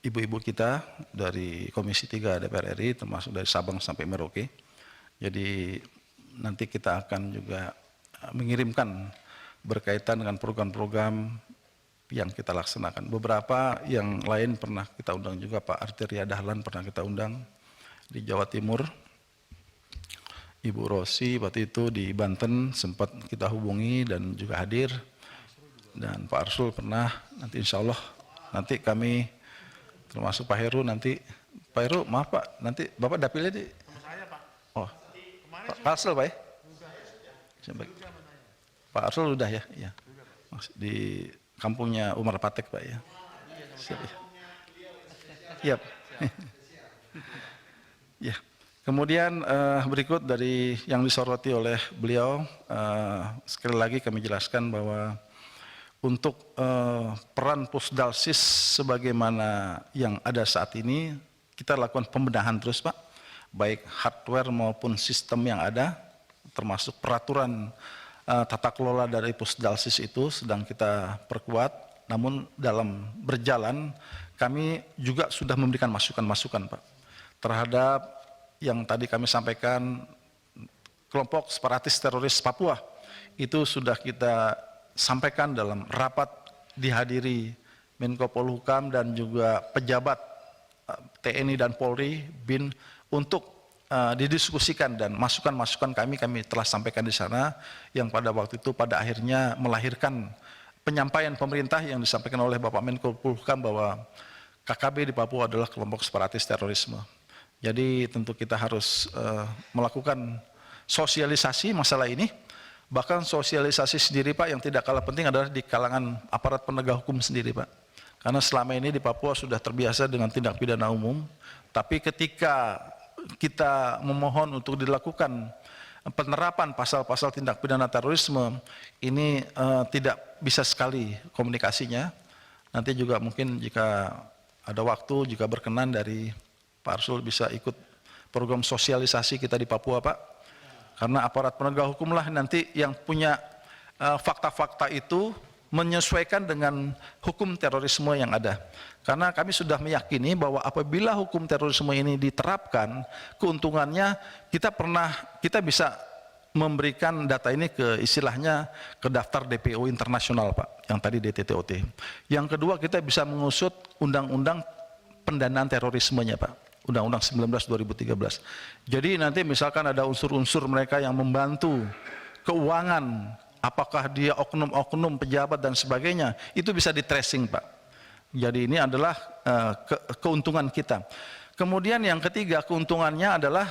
ibu-ibu kita dari Komisi 3 DPR RI, termasuk dari Sabang sampai Merauke. Jadi nanti kita akan juga mengirimkan berkaitan dengan program-program yang kita laksanakan. Beberapa yang lain pernah kita undang juga, Pak Arteria Dahlan pernah kita undang di Jawa Timur. Ibu Rosi waktu itu di Banten sempat kita hubungi dan juga hadir. Dan Pak Arsul pernah, nanti insya Allah nanti kami termasuk Pak Heru nanti. Pak Heru maaf Pak, nanti Bapak dapilnya di? Oh, Pak Arsul Pak ya? Pak Arsul udah ya? Iya. Di kampungnya Umar Patek Pak ya? Siap ya? Iya. Ya. Kemudian berikut dari yang disoroti oleh beliau, sekali lagi kami jelaskan bahwa untuk peran Pusdalsis sebagaimana yang ada saat ini, kita lakukan pembenahan terus Pak, baik hardware maupun sistem yang ada, termasuk peraturan tata kelola dari Pusdalsis itu sedang kita perkuat, namun dalam berjalan kami juga sudah memberikan masukan-masukan Pak, terhadap yang tadi kami sampaikan kelompok separatis teroris Papua, itu sudah kita sampaikan dalam rapat dihadiri Menko Polhukam dan juga pejabat TNI dan Polri, BIN, untuk didiskusikan dan masukan-masukan kami telah sampaikan di sana, yang pada waktu itu pada akhirnya melahirkan penyampaian pemerintah yang disampaikan oleh Bapak Menko Polhukam bahwa KKB di Papua adalah kelompok separatis terorisme. Jadi tentu kita harus melakukan sosialisasi masalah ini, bahkan sosialisasi sendiri Pak yang tidak kalah penting adalah di kalangan aparat penegak hukum sendiri Pak. Karena selama ini di Papua sudah terbiasa dengan tindak pidana umum, tapi ketika kita memohon untuk dilakukan penerapan pasal-pasal tindak pidana terorisme, ini tidak bisa sekali komunikasinya. Nanti juga mungkin jika ada waktu, jika berkenan dari Pak Arsul bisa ikut program sosialisasi kita di Papua Pak, karena aparat penegak hukum lah nanti yang punya fakta-fakta itu menyesuaikan dengan hukum terorisme yang ada. Karena kami sudah meyakini bahwa apabila hukum terorisme ini diterapkan, keuntungannya kita bisa memberikan data ini ke istilahnya ke daftar DPO internasional Pak, yang tadi DTTOT. Yang kedua, kita bisa mengusut undang-undang pendanaan terorismenya Pak, Undang-Undang 19 2013. Jadi nanti misalkan ada unsur-unsur mereka yang membantu keuangan, apakah dia oknum-oknum pejabat dan sebagainya, itu bisa di tracing Pak. Jadi ini adalah keuntungan kita. Kemudian yang ketiga, keuntungannya adalah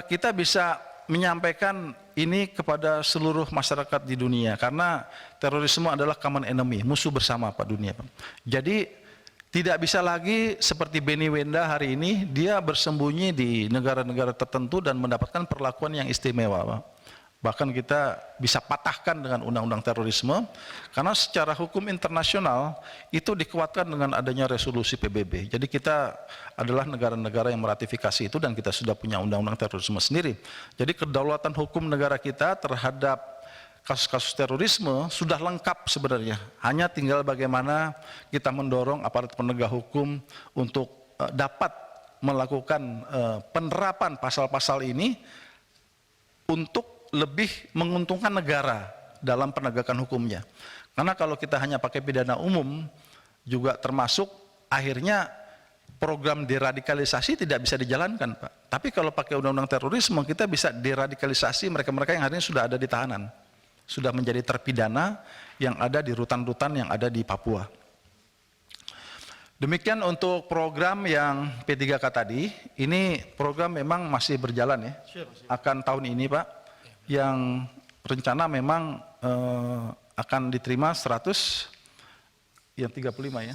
kita bisa menyampaikan ini kepada seluruh masyarakat di dunia, karena terorisme adalah common enemy, musuh bersama Pak dunia Pak. Jadi tidak bisa lagi seperti Benny Wenda hari ini, dia bersembunyi di negara-negara tertentu dan mendapatkan perlakuan yang istimewa Pak. Bahkan kita bisa patahkan dengan undang-undang terorisme, karena secara hukum internasional itu dikuatkan dengan adanya resolusi PBB. Jadi kita adalah negara-negara yang meratifikasi itu dan kita sudah punya undang-undang terorisme sendiri. Jadi kedaulatan hukum negara kita terhadap kasus-kasus terorisme sudah lengkap sebenarnya. Hanya tinggal bagaimana kita mendorong aparat penegak hukum untuk dapat melakukan penerapan pasal-pasal ini untuk lebih menguntungkan negara dalam penegakan hukumnya. Karena kalau kita hanya pakai pidana umum, juga termasuk akhirnya program deradikalisasi tidak bisa dijalankan Pak. Tapi kalau pakai undang-undang terorisme, kita bisa deradikalisasi mereka-mereka yang hari ini sudah ada di tahanan. sudah menjadi terpidana yang ada di rutan-rutan yang ada di Papua. Demikian untuk program yang P3K tadi, ini program memang masih berjalan ya, akan tahun ini Pak, yang rencana memang akan diterima 100, yang 35 ya.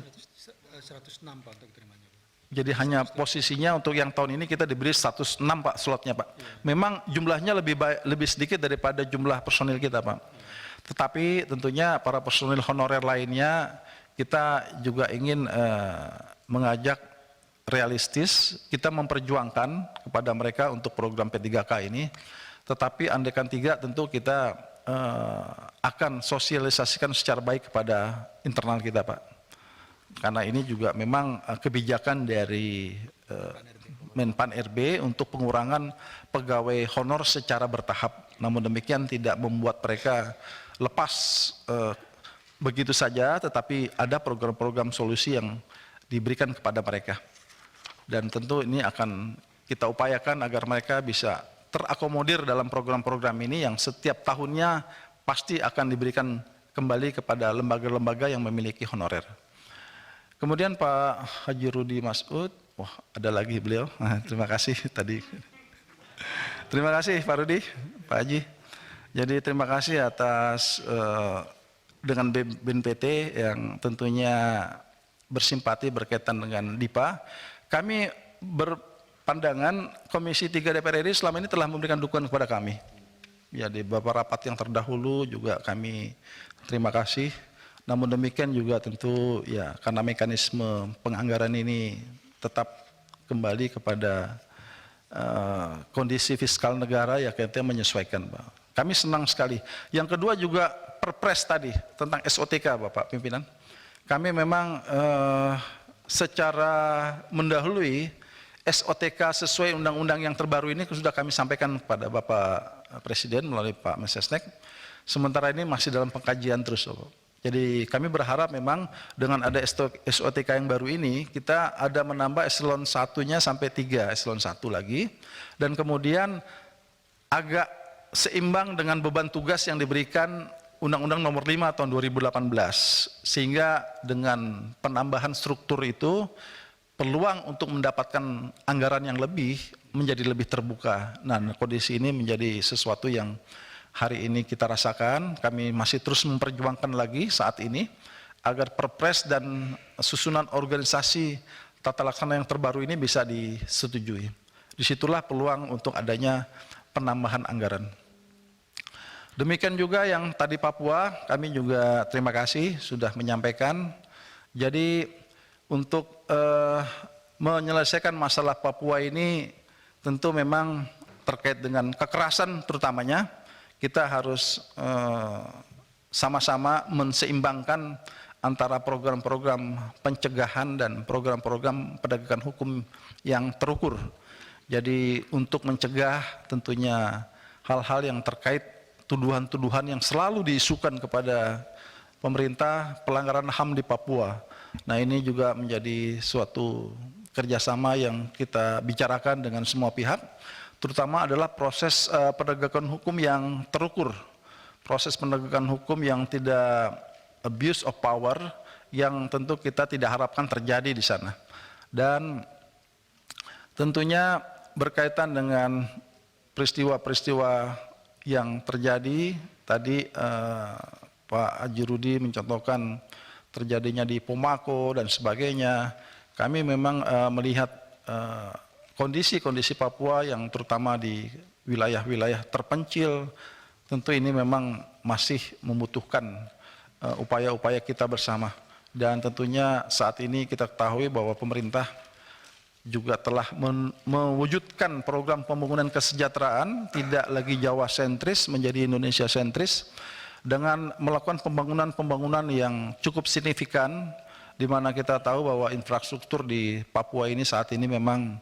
106 Pak untuk terimanya.
Jadi hanya posisinya untuk yang tahun ini kita diberi 106 Pak slotnya Pak. Memang jumlahnya lebih sedikit daripada jumlah personil kita Pak. Tetapi tentunya para personil honorer lainnya kita juga ingin mengajak realistis, kita memperjuangkan kepada mereka untuk program P3K ini. Tetapi andaikan tidak tentu kita akan sosialisasikan secara baik kepada internal kita Pak. Karena ini juga memang kebijakan dari Menpan RB untuk pengurangan pegawai honor secara bertahap. Namun demikian tidak membuat mereka lepas begitu saja, tetapi ada program-program solusi yang diberikan kepada mereka. Dan tentu ini akan kita upayakan agar mereka bisa terakomodir dalam program-program ini yang setiap tahunnya pasti akan diberikan kembali kepada lembaga-lembaga yang memiliki honorer. Kemudian Pak Haji Rudi Masud, wah ada lagi beliau, terima kasih tadi. Terima kasih Pak Rudi, Pak Haji. Jadi terima kasih atas dengan BNPT yang tentunya bersimpati berkaitan dengan DIPA. Kami berpandangan Komisi 3 DPR RI selama ini telah memberikan dukungan kepada kami. Ya di beberapa rapat yang terdahulu juga kami terima kasih. Namun demikian juga tentu ya karena mekanisme penganggaran ini tetap kembali kepada kondisi fiskal negara ya kita menyesuaikan Pak. Kami senang sekali. Yang kedua juga Perpres tadi tentang SOTK Bapak Pimpinan. Kami memang secara mendahului SOTK sesuai undang-undang yang terbaru ini sudah kami sampaikan kepada Bapak Presiden melalui Pak Mensesnek. Sementara ini masih dalam pengkajian terus Bapak. Jadi kami berharap memang dengan ada SOTK yang baru ini, kita ada menambah eselon 1-nya sampai 3 eselon 1 lagi, dan kemudian agak seimbang dengan beban tugas yang diberikan Undang-Undang Nomor 5 tahun 2018, sehingga dengan penambahan struktur itu, peluang untuk mendapatkan anggaran yang lebih menjadi lebih terbuka. Nah, kondisi ini menjadi sesuatu yang hari ini kita rasakan, kami masih terus memperjuangkan lagi saat ini agar Perpres dan susunan organisasi tata laksana yang terbaru ini bisa disetujui. Disitulah peluang untuk adanya penambahan anggaran. Demikian juga yang tadi Papua, kami juga terima kasih sudah menyampaikan. Jadi untuk menyelesaikan masalah Papua ini tentu memang terkait dengan kekerasan terutamanya, kita harus sama-sama menseimbangkan antara program-program pencegahan dan program-program penegakan hukum yang terukur. Jadi untuk mencegah tentunya hal-hal yang terkait tuduhan-tuduhan yang selalu diisukan kepada pemerintah pelanggaran HAM di Papua. Nah ini juga menjadi suatu kerjasama yang kita bicarakan dengan semua pihak, terutama adalah proses penegakan hukum yang terukur, proses penegakan hukum yang tidak abuse of power, yang tentu kita tidak harapkan terjadi di sana. Dan tentunya berkaitan dengan peristiwa-peristiwa yang terjadi, tadi Pak Haji Rudi mencontohkan terjadinya di Pomako dan sebagainya. Kami memang melihat kondisi-kondisi Papua yang terutama di wilayah-wilayah terpencil, tentu ini memang masih membutuhkan upaya-upaya kita bersama. Dan tentunya saat ini kita ketahui bahwa pemerintah juga telah mewujudkan program pembangunan kesejahteraan, tidak lagi Jawa sentris menjadi Indonesia sentris, dengan melakukan pembangunan-pembangunan yang cukup signifikan, di mana kita tahu bahwa infrastruktur di Papua ini saat ini memang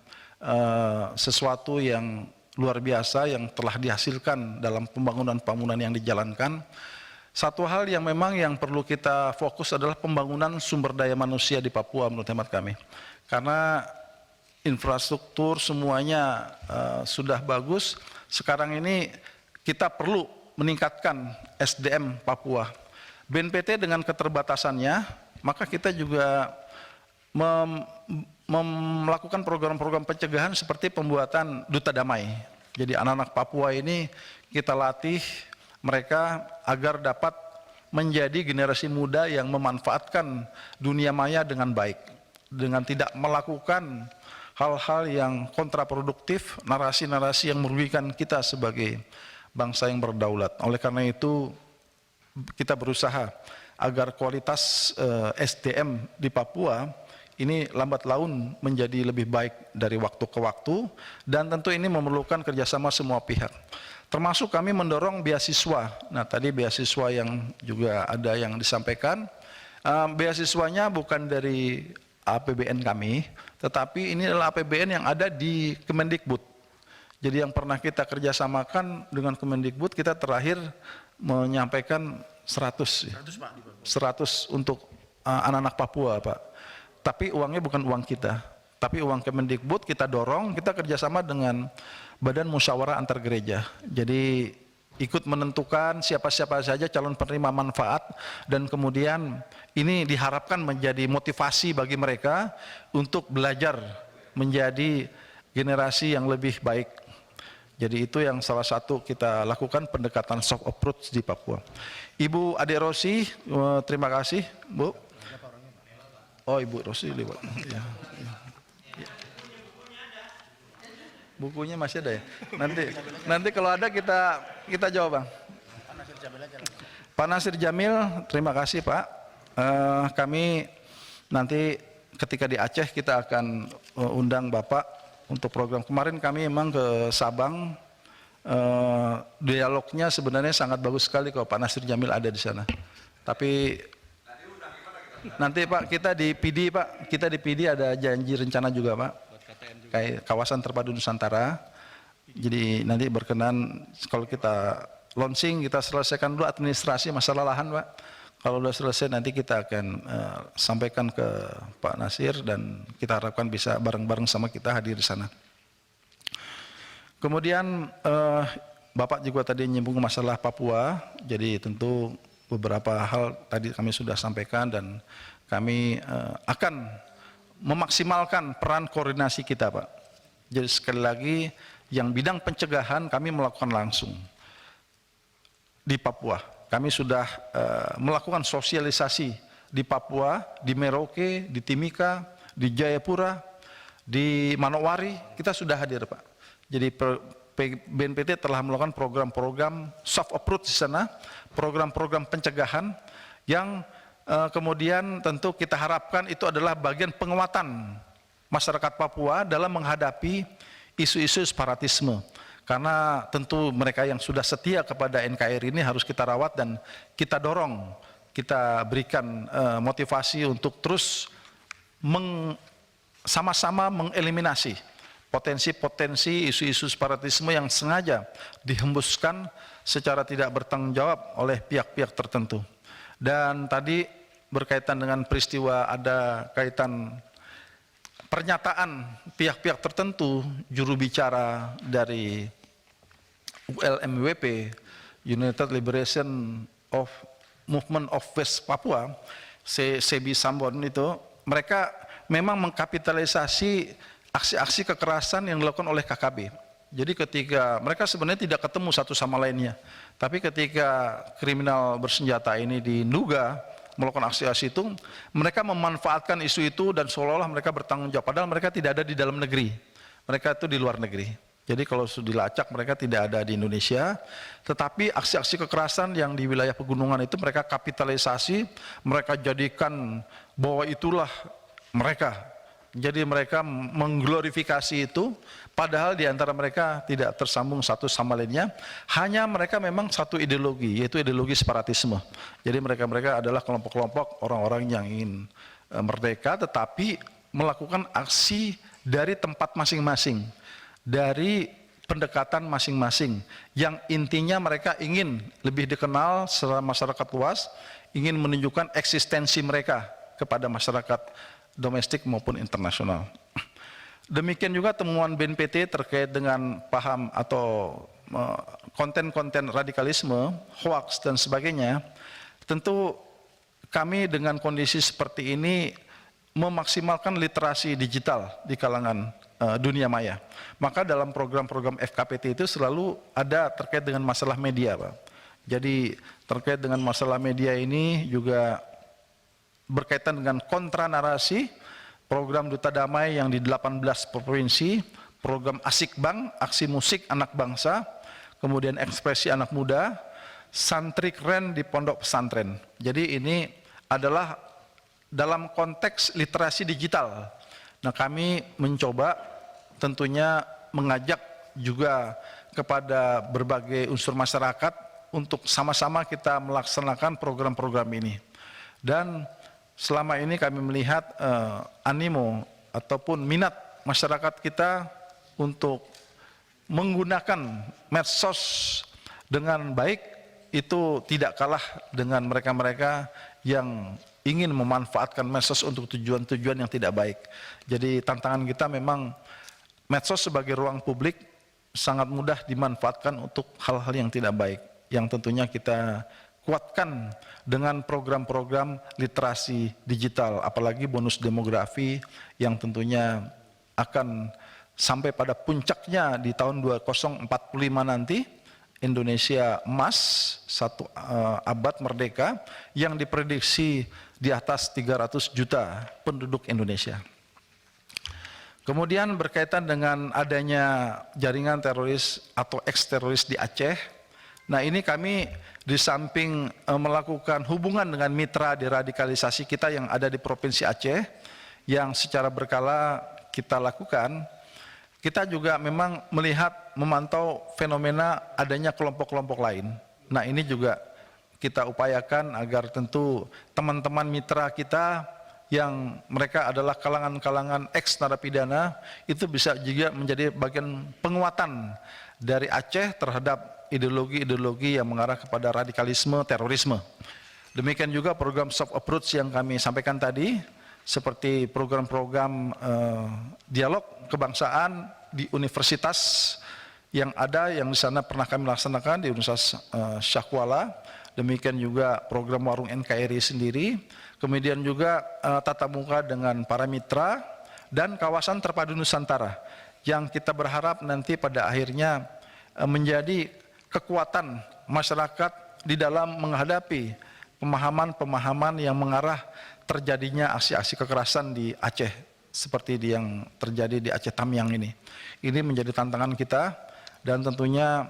sesuatu yang luar biasa yang telah dihasilkan dalam pembangunan-pembangunan yang dijalankan. Satu hal yang memang yang perlu kita fokus adalah pembangunan sumber daya manusia di Papua menurut hemat kami. Karena infrastruktur semuanya sudah bagus, sekarang ini kita perlu meningkatkan SDM Papua. BNPT dengan keterbatasannya, maka kita juga melakukan program-program pencegahan seperti pembuatan duta damai. Jadi anak-anak Papua ini kita latih mereka agar dapat menjadi generasi muda yang memanfaatkan dunia maya dengan baik, dengan tidak melakukan hal-hal yang kontraproduktif, narasi-narasi yang merugikan kita sebagai bangsa yang berdaulat. Oleh karena itu kita berusaha agar kualitas SDM di Papua ini lambat laun menjadi lebih baik dari waktu ke waktu, dan tentu ini memerlukan kerjasama semua pihak. Termasuk kami mendorong beasiswa. Nah tadi beasiswa yang juga ada yang disampaikan, beasiswanya bukan dari APBN kami, tetapi ini adalah APBN yang ada di Kemendikbud. Jadi yang pernah kita kerjasamakan dengan Kemendikbud, kita terakhir menyampaikan 100 untuk anak-anak Papua, Pak. Tapi uangnya bukan uang kita, tapi uang Kemendikbud kita dorong, kita kerjasama dengan Badan Musyawarah Antar Gereja. Jadi ikut menentukan siapa-siapa saja calon penerima manfaat, dan kemudian ini diharapkan menjadi motivasi bagi mereka untuk belajar menjadi generasi yang lebih baik. Jadi itu yang salah satu kita lakukan, pendekatan soft approach di Papua. Ibu Ade Rosi, terima kasih Bu. Oh Ibu Rosi lewat. Ya, ya. Bukunya masih ada ya. Nanti kalau ada kita jawab Bang. Pak Nasir Jamil, terima kasih Pak. Kami nanti ketika di Aceh kita akan undang Bapak untuk program. Kemarin kami memang ke Sabang. Dialognya sebenarnya sangat bagus sekali kalau Pak Nasir Jamil ada di sana. Tapi nanti Pak kita di PD ada janji rencana juga Pak, kayak kawasan terpadu Nusantara. Jadi nanti berkenan kalau kita launching, kita selesaikan dulu administrasi masalah lahan Pak. Kalau sudah selesai nanti kita akan sampaikan ke Pak Nasir, dan kita harapkan bisa bareng-bareng sama kita hadir di sana. Kemudian Bapak juga tadi nyambung masalah Papua, jadi tentu beberapa hal tadi kami sudah sampaikan, dan kami akan memaksimalkan peran koordinasi kita Pak. Jadi sekali lagi, yang bidang pencegahan kami melakukan langsung di Papua. Kami sudah melakukan sosialisasi di Papua, di Merauke, di Timika, di Jayapura, di Manowari, kita sudah hadir Pak. Jadi BNPT telah melakukan program-program soft approach di sana, program-program pencegahan yang kemudian tentu kita harapkan itu adalah bagian penguatan masyarakat Papua dalam menghadapi isu-isu separatisme. Karena tentu mereka yang sudah setia kepada NKRI ini harus kita rawat dan kita dorong, kita berikan motivasi untuk terus sama-sama mengeliminasi potensi-potensi isu-isu separatisme yang sengaja dihembuskan secara tidak bertanggung jawab oleh pihak-pihak tertentu. Dan tadi berkaitan dengan peristiwa ada kaitan pernyataan pihak-pihak tertentu, juru bicara dari ULMWP, United Liberation of Movement of West Papua, Sebi Sambon itu, mereka memang mengkapitalisasi aksi-aksi kekerasan yang dilakukan oleh KKB. Jadi ketika mereka sebenarnya tidak ketemu satu sama lainnya, tapi ketika kriminal bersenjata ini diduga melakukan aksi-aksi itu, mereka memanfaatkan isu itu dan seolah-olah mereka bertanggung jawab, padahal mereka tidak ada di dalam negeri, mereka itu di luar negeri. Jadi kalau sudah dilacak mereka tidak ada di Indonesia, tetapi aksi-aksi kekerasan yang di wilayah pegunungan itu mereka kapitalisasi, mereka jadikan bahwa itulah mereka. Jadi mereka mengglorifikasi itu, padahal di antara mereka tidak tersambung satu sama lainnya, hanya mereka memang satu ideologi, yaitu ideologi separatisme. Jadi mereka adalah kelompok-kelompok orang-orang yang ingin merdeka, tetapi melakukan aksi dari tempat masing-masing, dari pendekatan masing-masing, yang intinya mereka ingin lebih dikenal secara masyarakat luas, ingin menunjukkan eksistensi mereka kepada masyarakat domestik maupun internasional. Demikian juga temuan BNPT terkait dengan paham atau konten-konten radikalisme, hoax dan sebagainya, tentu kami dengan kondisi seperti ini memaksimalkan literasi digital di kalangan dunia maya. Maka dalam program-program FKPT itu selalu ada terkait dengan masalah media, Pak. Jadi terkait dengan masalah media ini juga berkaitan dengan kontra narasi, program Duta Damai yang di 18 provinsi, program Asik Bang, aksi musik anak bangsa, kemudian ekspresi anak muda, santri keren di pondok pesantren. Jadi ini adalah dalam konteks literasi digital. Nah, kami mencoba tentunya mengajak juga kepada berbagai unsur masyarakat untuk sama-sama kita melaksanakan program-program ini. Dan selama ini kami melihat animo ataupun minat masyarakat kita untuk menggunakan medsos dengan baik itu tidak kalah dengan mereka-mereka yang ingin memanfaatkan medsos untuk tujuan-tujuan yang tidak baik. Jadi tantangan kita memang medsos sebagai ruang publik sangat mudah dimanfaatkan untuk hal-hal yang tidak baik, yang tentunya kita kuatkan dengan program-program literasi digital, apalagi bonus demografi yang tentunya akan sampai pada puncaknya di tahun 2045 nanti, Indonesia emas, satu abad merdeka, yang diprediksi di atas 300 juta penduduk Indonesia. Kemudian berkaitan dengan adanya jaringan teroris atau eks-teroris di Aceh, nah ini kami di samping melakukan hubungan dengan mitra deradikalisasi kita yang ada di Provinsi Aceh, yang secara berkala kita lakukan, kita juga memang melihat, memantau fenomena adanya kelompok-kelompok lain. Nah ini juga kita upayakan agar tentu teman-teman mitra kita yang mereka adalah kalangan-kalangan ex-narapidana itu bisa juga menjadi bagian penguatan dari Aceh terhadap ideologi-ideologi yang mengarah kepada radikalisme, terorisme. Demikian juga program soft approach yang kami sampaikan tadi, seperti program-program dialog kebangsaan di universitas yang ada, yang di sana pernah kami laksanakan di Universitas Syahkuala. Demikian juga program warung NKRI sendiri, kemudian juga tatap muka dengan para mitra dan kawasan terpadu Nusantara yang kita berharap nanti pada akhirnya menjadi kekuatan masyarakat di dalam menghadapi pemahaman-pemahaman yang mengarah terjadinya aksi-aksi kekerasan di Aceh seperti yang terjadi di Aceh Tamiang ini. Ini menjadi tantangan kita dan tentunya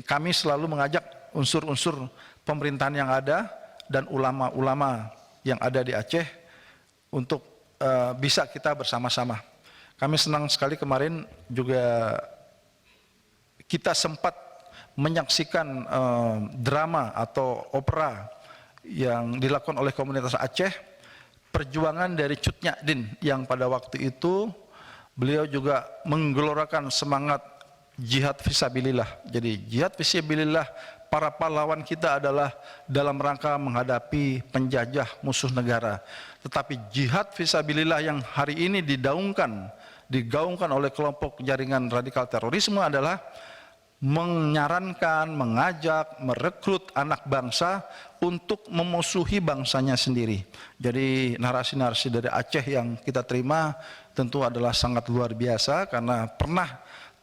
kami selalu mengajak unsur-unsur pemerintahan yang ada dan ulama-ulama yang ada di Aceh untuk bisa kita bersama-sama. Kami senang sekali kemarin juga kita sempat menyaksikan drama atau opera yang dilakukan oleh komunitas Aceh, perjuangan dari Cut Nyak-Din yang pada waktu itu beliau juga menggelorakan semangat jihad fisabilillah. Jadi jihad fisabilillah para pahlawan kita adalah dalam rangka menghadapi penjajah musuh negara. Tetapi jihad fisabilillah yang hari ini digaungkan oleh kelompok jaringan radikal terorisme adalah menyarankan, mengajak, merekrut anak bangsa untuk memusuhi bangsanya sendiri. Jadi narasi-narasi dari Aceh yang kita terima tentu adalah sangat luar biasa karena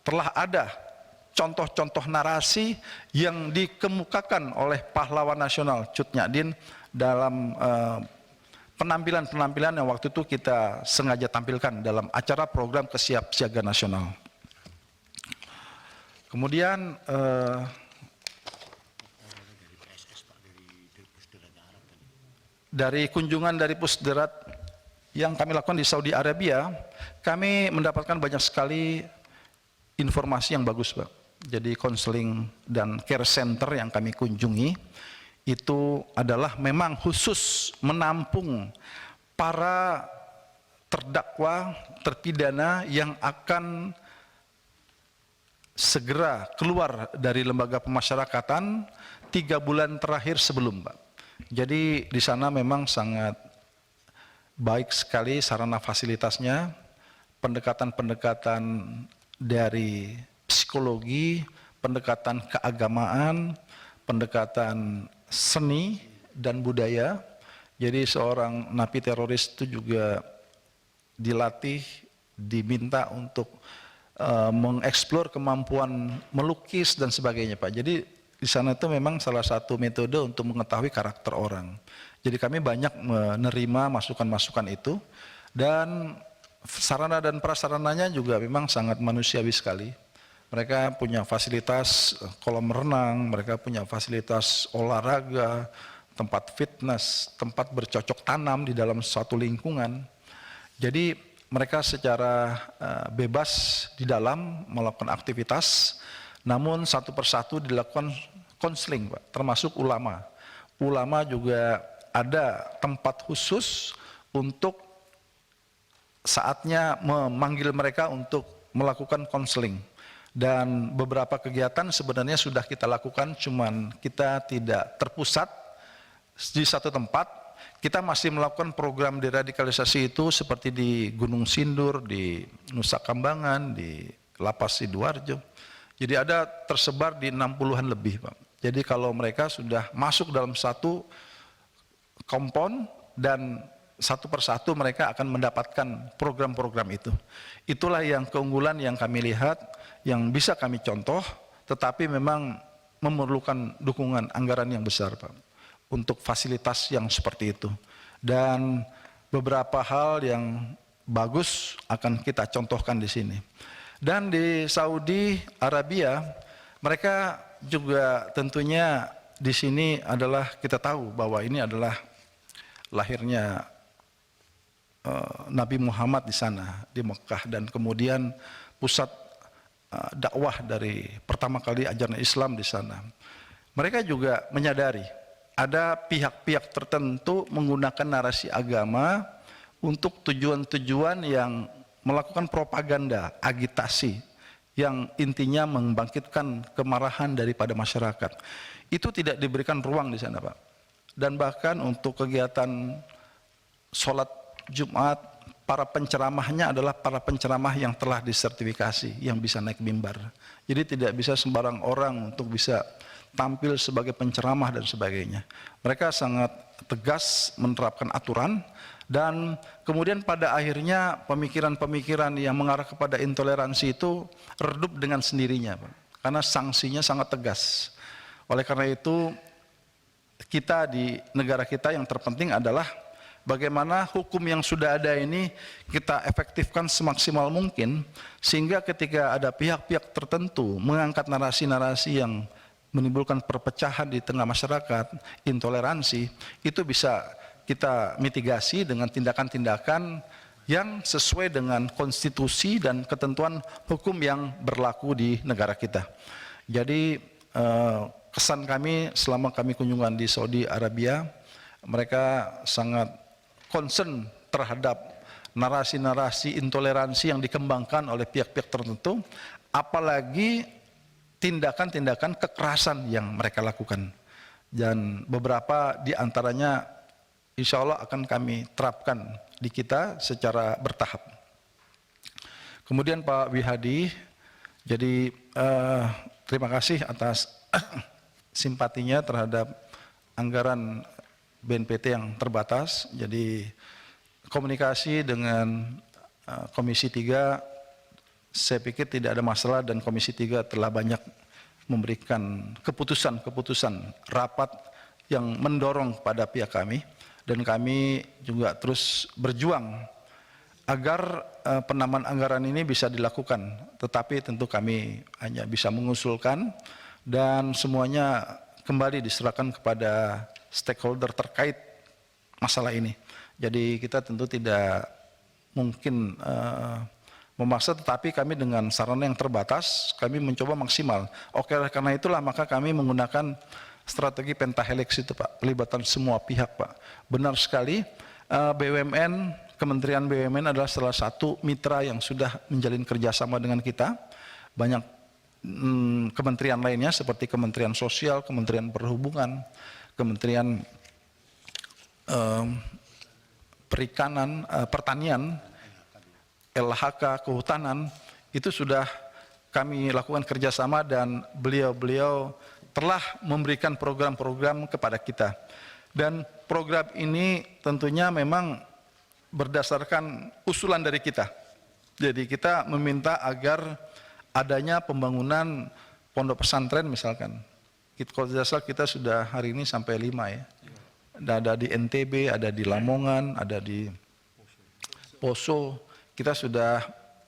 telah ada contoh-contoh narasi yang dikemukakan oleh pahlawan nasional Cut Nyak-Din dalam penampilan-penampilan yang waktu itu kita sengaja tampilkan dalam acara program kesiapsiagaan nasional. Kemudian dari kunjungan dari Pusderat yang kami lakukan di Saudi Arabia, kami mendapatkan banyak sekali informasi yang bagus, Pak. Jadi konseling dan care center yang kami kunjungi itu adalah memang khusus menampung para terdakwa, terpidana yang akan segera keluar dari lembaga pemasyarakatan 3 bulan terakhir sebelum, Pak. Jadi di sana memang sangat baik sekali sarana fasilitasnya, pendekatan-pendekatan dari psikologi, pendekatan keagamaan, pendekatan seni dan budaya. Jadi seorang napi teroris itu juga dilatih, diminta untuk mengeksplor kemampuan melukis dan sebagainya, Pak. Jadi di sana itu memang salah satu metode untuk mengetahui karakter orang. Jadi kami banyak menerima masukan-masukan itu, dan sarana dan prasarananya juga memang sangat manusiawi sekali. Mereka punya fasilitas kolam renang, mereka punya fasilitas olahraga, tempat fitness, tempat bercocok tanam di dalam suatu lingkungan. Jadi mereka secara bebas di dalam melakukan aktivitas, namun satu persatu dilakukan konseling, Pak, termasuk ulama. Ulama juga ada tempat khusus untuk saatnya memanggil mereka untuk melakukan konseling. Dan beberapa kegiatan sebenarnya sudah kita lakukan, cuman kita tidak terpusat di satu tempat. Kita masih melakukan program deradikalisasi itu seperti di Gunung Sindur, di Nusa Kambangan, di Lapas Sidoarjo. Jadi ada tersebar di 60-an lebih, Pak. Jadi kalau mereka sudah masuk dalam satu kompon dan satu persatu mereka akan mendapatkan program-program itu. Itulah yang keunggulan yang kami lihat, yang bisa kami contoh, tetapi memang memerlukan dukungan anggaran yang besar, Pak, untuk fasilitas yang seperti itu. Dan beberapa hal yang bagus akan kita contohkan di sini. Dan di Saudi Arabia, mereka juga tentunya di sini adalah kita tahu bahwa ini adalah lahirnya Nabi Muhammad di sana, di Mekah, dan kemudian pusat dakwah dari pertama kali ajaran Islam di sana. Mereka juga menyadari ada pihak-pihak tertentu menggunakan narasi agama untuk tujuan-tujuan yang melakukan propaganda, agitasi, yang intinya membangkitkan kemarahan daripada masyarakat. Itu tidak diberikan ruang di sana, Pak. Dan bahkan untuk kegiatan sholat Jumat, para penceramahnya adalah para penceramah yang telah disertifikasi, yang bisa naik mimbar. Jadi tidak bisa sembarang orang untuk bisa tampil sebagai penceramah dan sebagainya. Mereka sangat tegas menerapkan aturan, dan kemudian pada akhirnya pemikiran-pemikiran yang mengarah kepada intoleransi itu redup dengan sendirinya, Pak. Karena sanksinya sangat tegas. Oleh karena itu, kita di negara kita yang terpenting adalah bagaimana hukum yang sudah ada ini kita efektifkan semaksimal mungkin, sehingga ketika ada pihak-pihak tertentu mengangkat narasi-narasi yang menimbulkan perpecahan di tengah masyarakat, intoleransi, itu bisa kita mitigasi dengan tindakan-tindakan yang sesuai dengan konstitusi dan ketentuan hukum yang berlaku di negara kita. Jadi kesan kami selama kami kunjungan di Saudi Arabia, mereka sangat concern terhadap narasi-narasi intoleransi yang dikembangkan oleh pihak-pihak tertentu, apalagi tindakan-tindakan kekerasan yang mereka lakukan. Dan beberapa di antaranya insya Allah akan kami terapkan di kita secara bertahap. Kemudian Pak Wihadi, jadi terima kasih atas simpatinya terhadap anggaran BNPT yang terbatas. Jadi komunikasi dengan Komisi 3 saya pikir tidak ada masalah, dan Komisi 3 telah banyak memberikan keputusan-keputusan rapat yang mendorong pada pihak kami, dan kami juga terus berjuang agar penamaan anggaran ini bisa dilakukan. Tetapi tentu kami hanya bisa mengusulkan, dan semuanya kembali diserahkan kepada stakeholder terkait masalah ini. Jadi kita tentu tidak mungkin memaksa, tetapi kami dengan sarana yang terbatas, kami mencoba maksimal. Oke, karena itulah maka kami menggunakan strategi pentahelix itu, Pak, pelibatan semua pihak, Pak. Benar sekali, BUMN, Kementerian BUMN adalah salah satu mitra yang sudah menjalin kerjasama dengan kita. Banyak kementerian lainnya seperti Kementerian Sosial, Kementerian Perhubungan, Kementerian Perikanan, Pertanian, LHK, Kehutanan, itu sudah kami lakukan kerjasama dan beliau-beliau telah memberikan program-program kepada kita. Dan program ini tentunya memang berdasarkan usulan dari kita. Jadi kita meminta agar adanya pembangunan pondok pesantren misalkan. Kalau tidak salah kita sudah hari ini sampai 5 ya. Ada di NTB, ada di Lamongan, ada di Poso. Kita sudah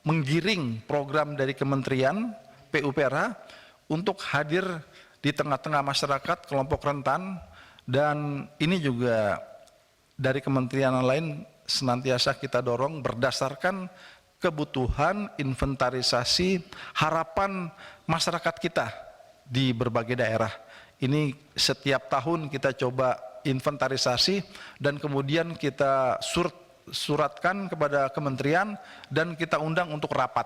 menggiring program dari Kementerian PUPR untuk hadir di tengah-tengah masyarakat kelompok rentan, dan ini juga dari kementerian lain senantiasa kita dorong berdasarkan kebutuhan inventarisasi harapan masyarakat kita di berbagai daerah. Ini setiap tahun kita coba inventarisasi dan kemudian kita suratkan kepada kementerian dan kita undang untuk rapat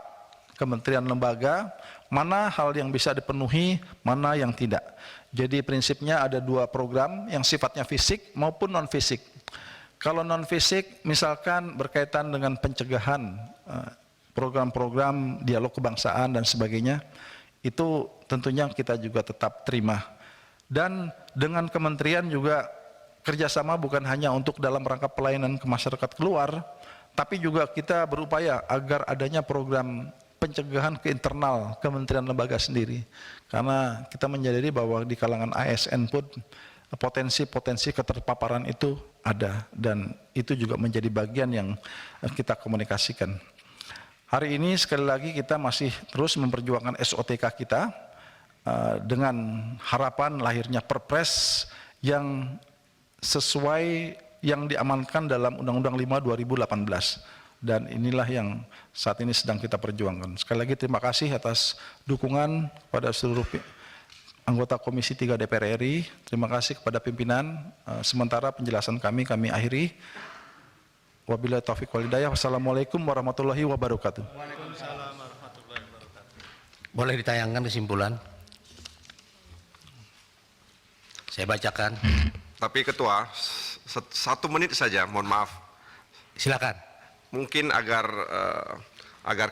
kementerian lembaga, mana hal yang bisa dipenuhi, mana yang tidak. Jadi prinsipnya ada 2 program yang sifatnya fisik maupun non fisik. Kalau non fisik misalkan berkaitan dengan pencegahan, program-program dialog kebangsaan dan sebagainya, itu tentunya kita juga tetap terima. Dan dengan kementerian juga kerjasama bukan hanya untuk dalam rangka pelayanan ke masyarakat keluar, tapi juga kita berupaya agar adanya program pencegahan ke internal kementerian lembaga sendiri. Karena kita menyadari bahwa di kalangan ASN pun potensi-potensi keterpaparan itu ada, dan itu juga menjadi bagian yang kita komunikasikan. Hari ini sekali lagi kita masih terus memperjuangkan SOTK kita dengan harapan lahirnya Perpres yang sesuai yang diamankan dalam Undang-Undang 5 2018. Dan inilah yang saat ini sedang kita perjuangkan. Sekali lagi terima kasih atas dukungan kepada seluruh anggota Komisi 3 DPR RI. Terima kasih kepada pimpinan. Sementara penjelasan kami akhiri. Wabillahi taufiq wal hidayah. Wassalamualaikum warahmatullahi wabarakatuh.
Boleh ditayangkan kesimpulan? Saya bacakan.
Tapi Ketua, 1 menit saja, mohon maaf.
Silakan.
Mungkin agar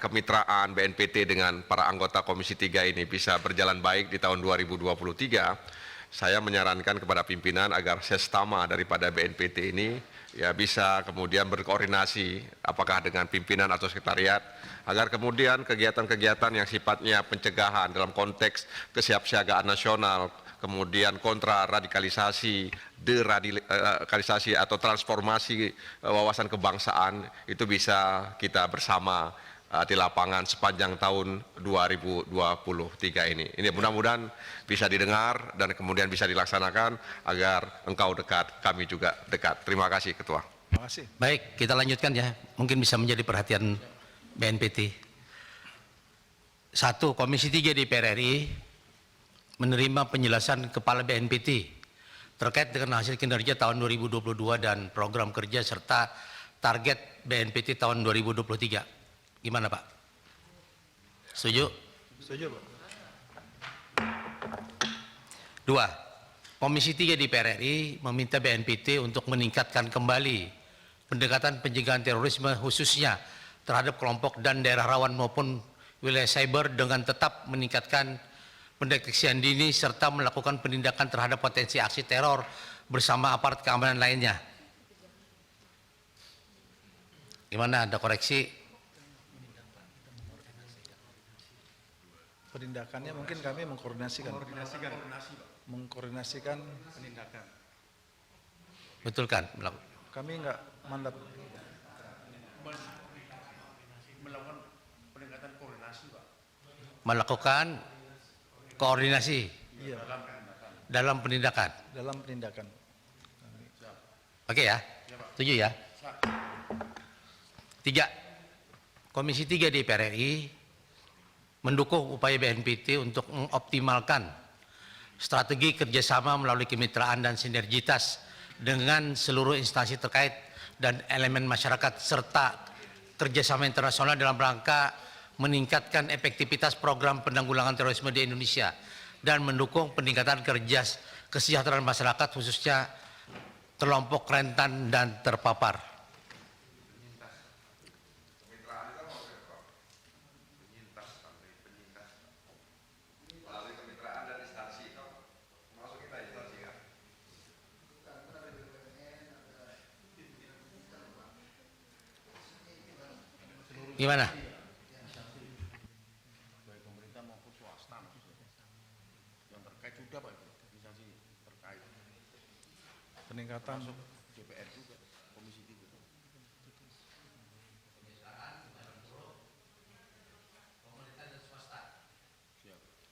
kemitraan BNPT dengan para anggota Komisi 3 ini bisa berjalan baik di tahun 2023, saya menyarankan kepada pimpinan agar sestama daripada BNPT ini ya bisa kemudian berkoordinasi apakah dengan pimpinan atau sekretariat, agar kemudian kegiatan-kegiatan yang sifatnya pencegahan dalam konteks kesiapsiagaan nasional, kemudian kontra radikalisasi, deradikalisasi atau transformasi wawasan kebangsaan itu bisa kita bersama di lapangan sepanjang tahun 2023 ini. Ini mudah-mudahan bisa didengar dan kemudian bisa dilaksanakan agar engkau dekat, kami juga dekat. Terima kasih Ketua.
Terima kasih.
Baik, kita lanjutkan ya. Mungkin bisa menjadi perhatian BNPT. 1. Komisi 3 DPR RI menerima penjelasan Kepala BNPT terkait dengan hasil kinerja tahun 2022 dan program kerja serta target BNPT tahun 2023. Gimana Pak? Setuju?
Setuju Pak.
2. Komisi 3 DPR RI meminta BNPT untuk meningkatkan kembali pendekatan pencegahan terorisme khususnya terhadap kelompok dan daerah rawan maupun wilayah cyber dengan tetap meningkatkan pendeteksian dini serta melakukan penindakan terhadap potensi aksi teror bersama aparat keamanan lainnya. Gimana, ada koreksi?
Penindakannya mungkin kami mengkoordinasikan penindakan.
Betul kan?
Kami enggak mandat.
Melakukan koordinasi
Iya,
dalam penindakan.
dalam penindakan.
Oke ya? Setuju ya? 3. Komisi 3 DPR RI mendukung upaya BNPT untuk mengoptimalkan strategi kerjasama melalui kemitraan dan sinergitas dengan seluruh instansi terkait dan elemen masyarakat serta kerjasama internasional dalam rangka meningkatkan efektivitas program penanggulangan terorisme di Indonesia dan mendukung peningkatan kesejahteraan masyarakat khususnya kelompok rentan dan terpapar. Gimana?
Peningkatan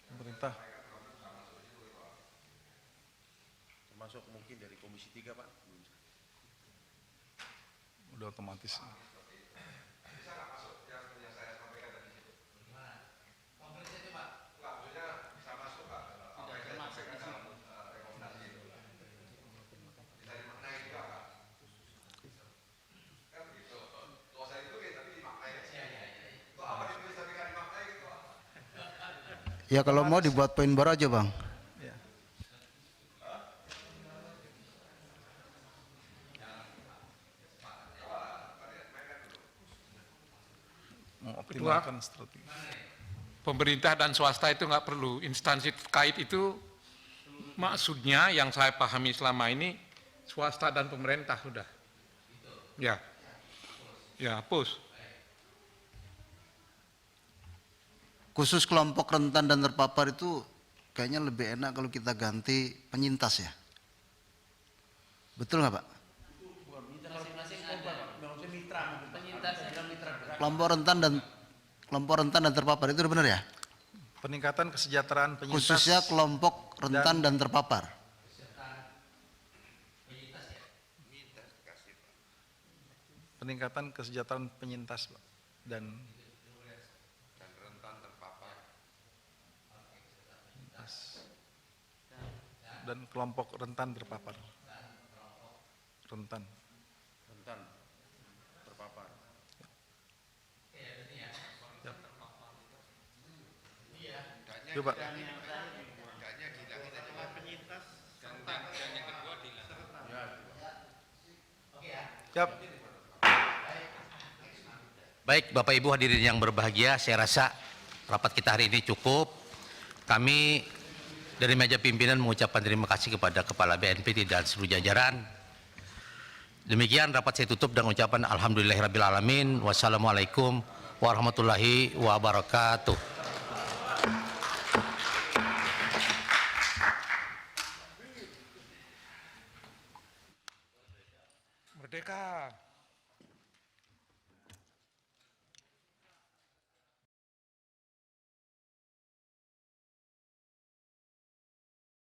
pemerintah
Termasuk mungkin dari Komisi 3, Pak.
udah otomatis.
Ya kalau mau dibuat poin baru aja Bang.
Mengoptimalkan strategi.
Pemerintah dan swasta itu nggak perlu, instansi terkait itu maksudnya yang saya pahami selama ini swasta dan pemerintah sudah. Ya, ya hapus.
Khusus kelompok rentan dan terpapar itu kayaknya lebih enak kalau kita ganti penyintas ya. Betul nggak Pak? Kelompok rentan dan terpapar itu udah benar ya?
Peningkatan kesejahteraan penyintas.
Khususnya kelompok rentan dan terpapar.
Peningkatan kesejahteraan penyintas Pak. Dan
rentan terpapar.
dan kelompok rentan terpapar. Rentan.
Terpapar.
Coba. Siap.
Baik, Bapak Ibu hadirin yang berbahagia, saya rasa rapat kita hari ini cukup. Kami dari meja pimpinan mengucapkan terima kasih kepada Kepala BNPT dan seluruh jajaran. Demikian rapat saya tutup dengan ucapan alhamdulillahirrabbilalamin. Wassalamualaikum warahmatullahi wabarakatuh.
Merdeka.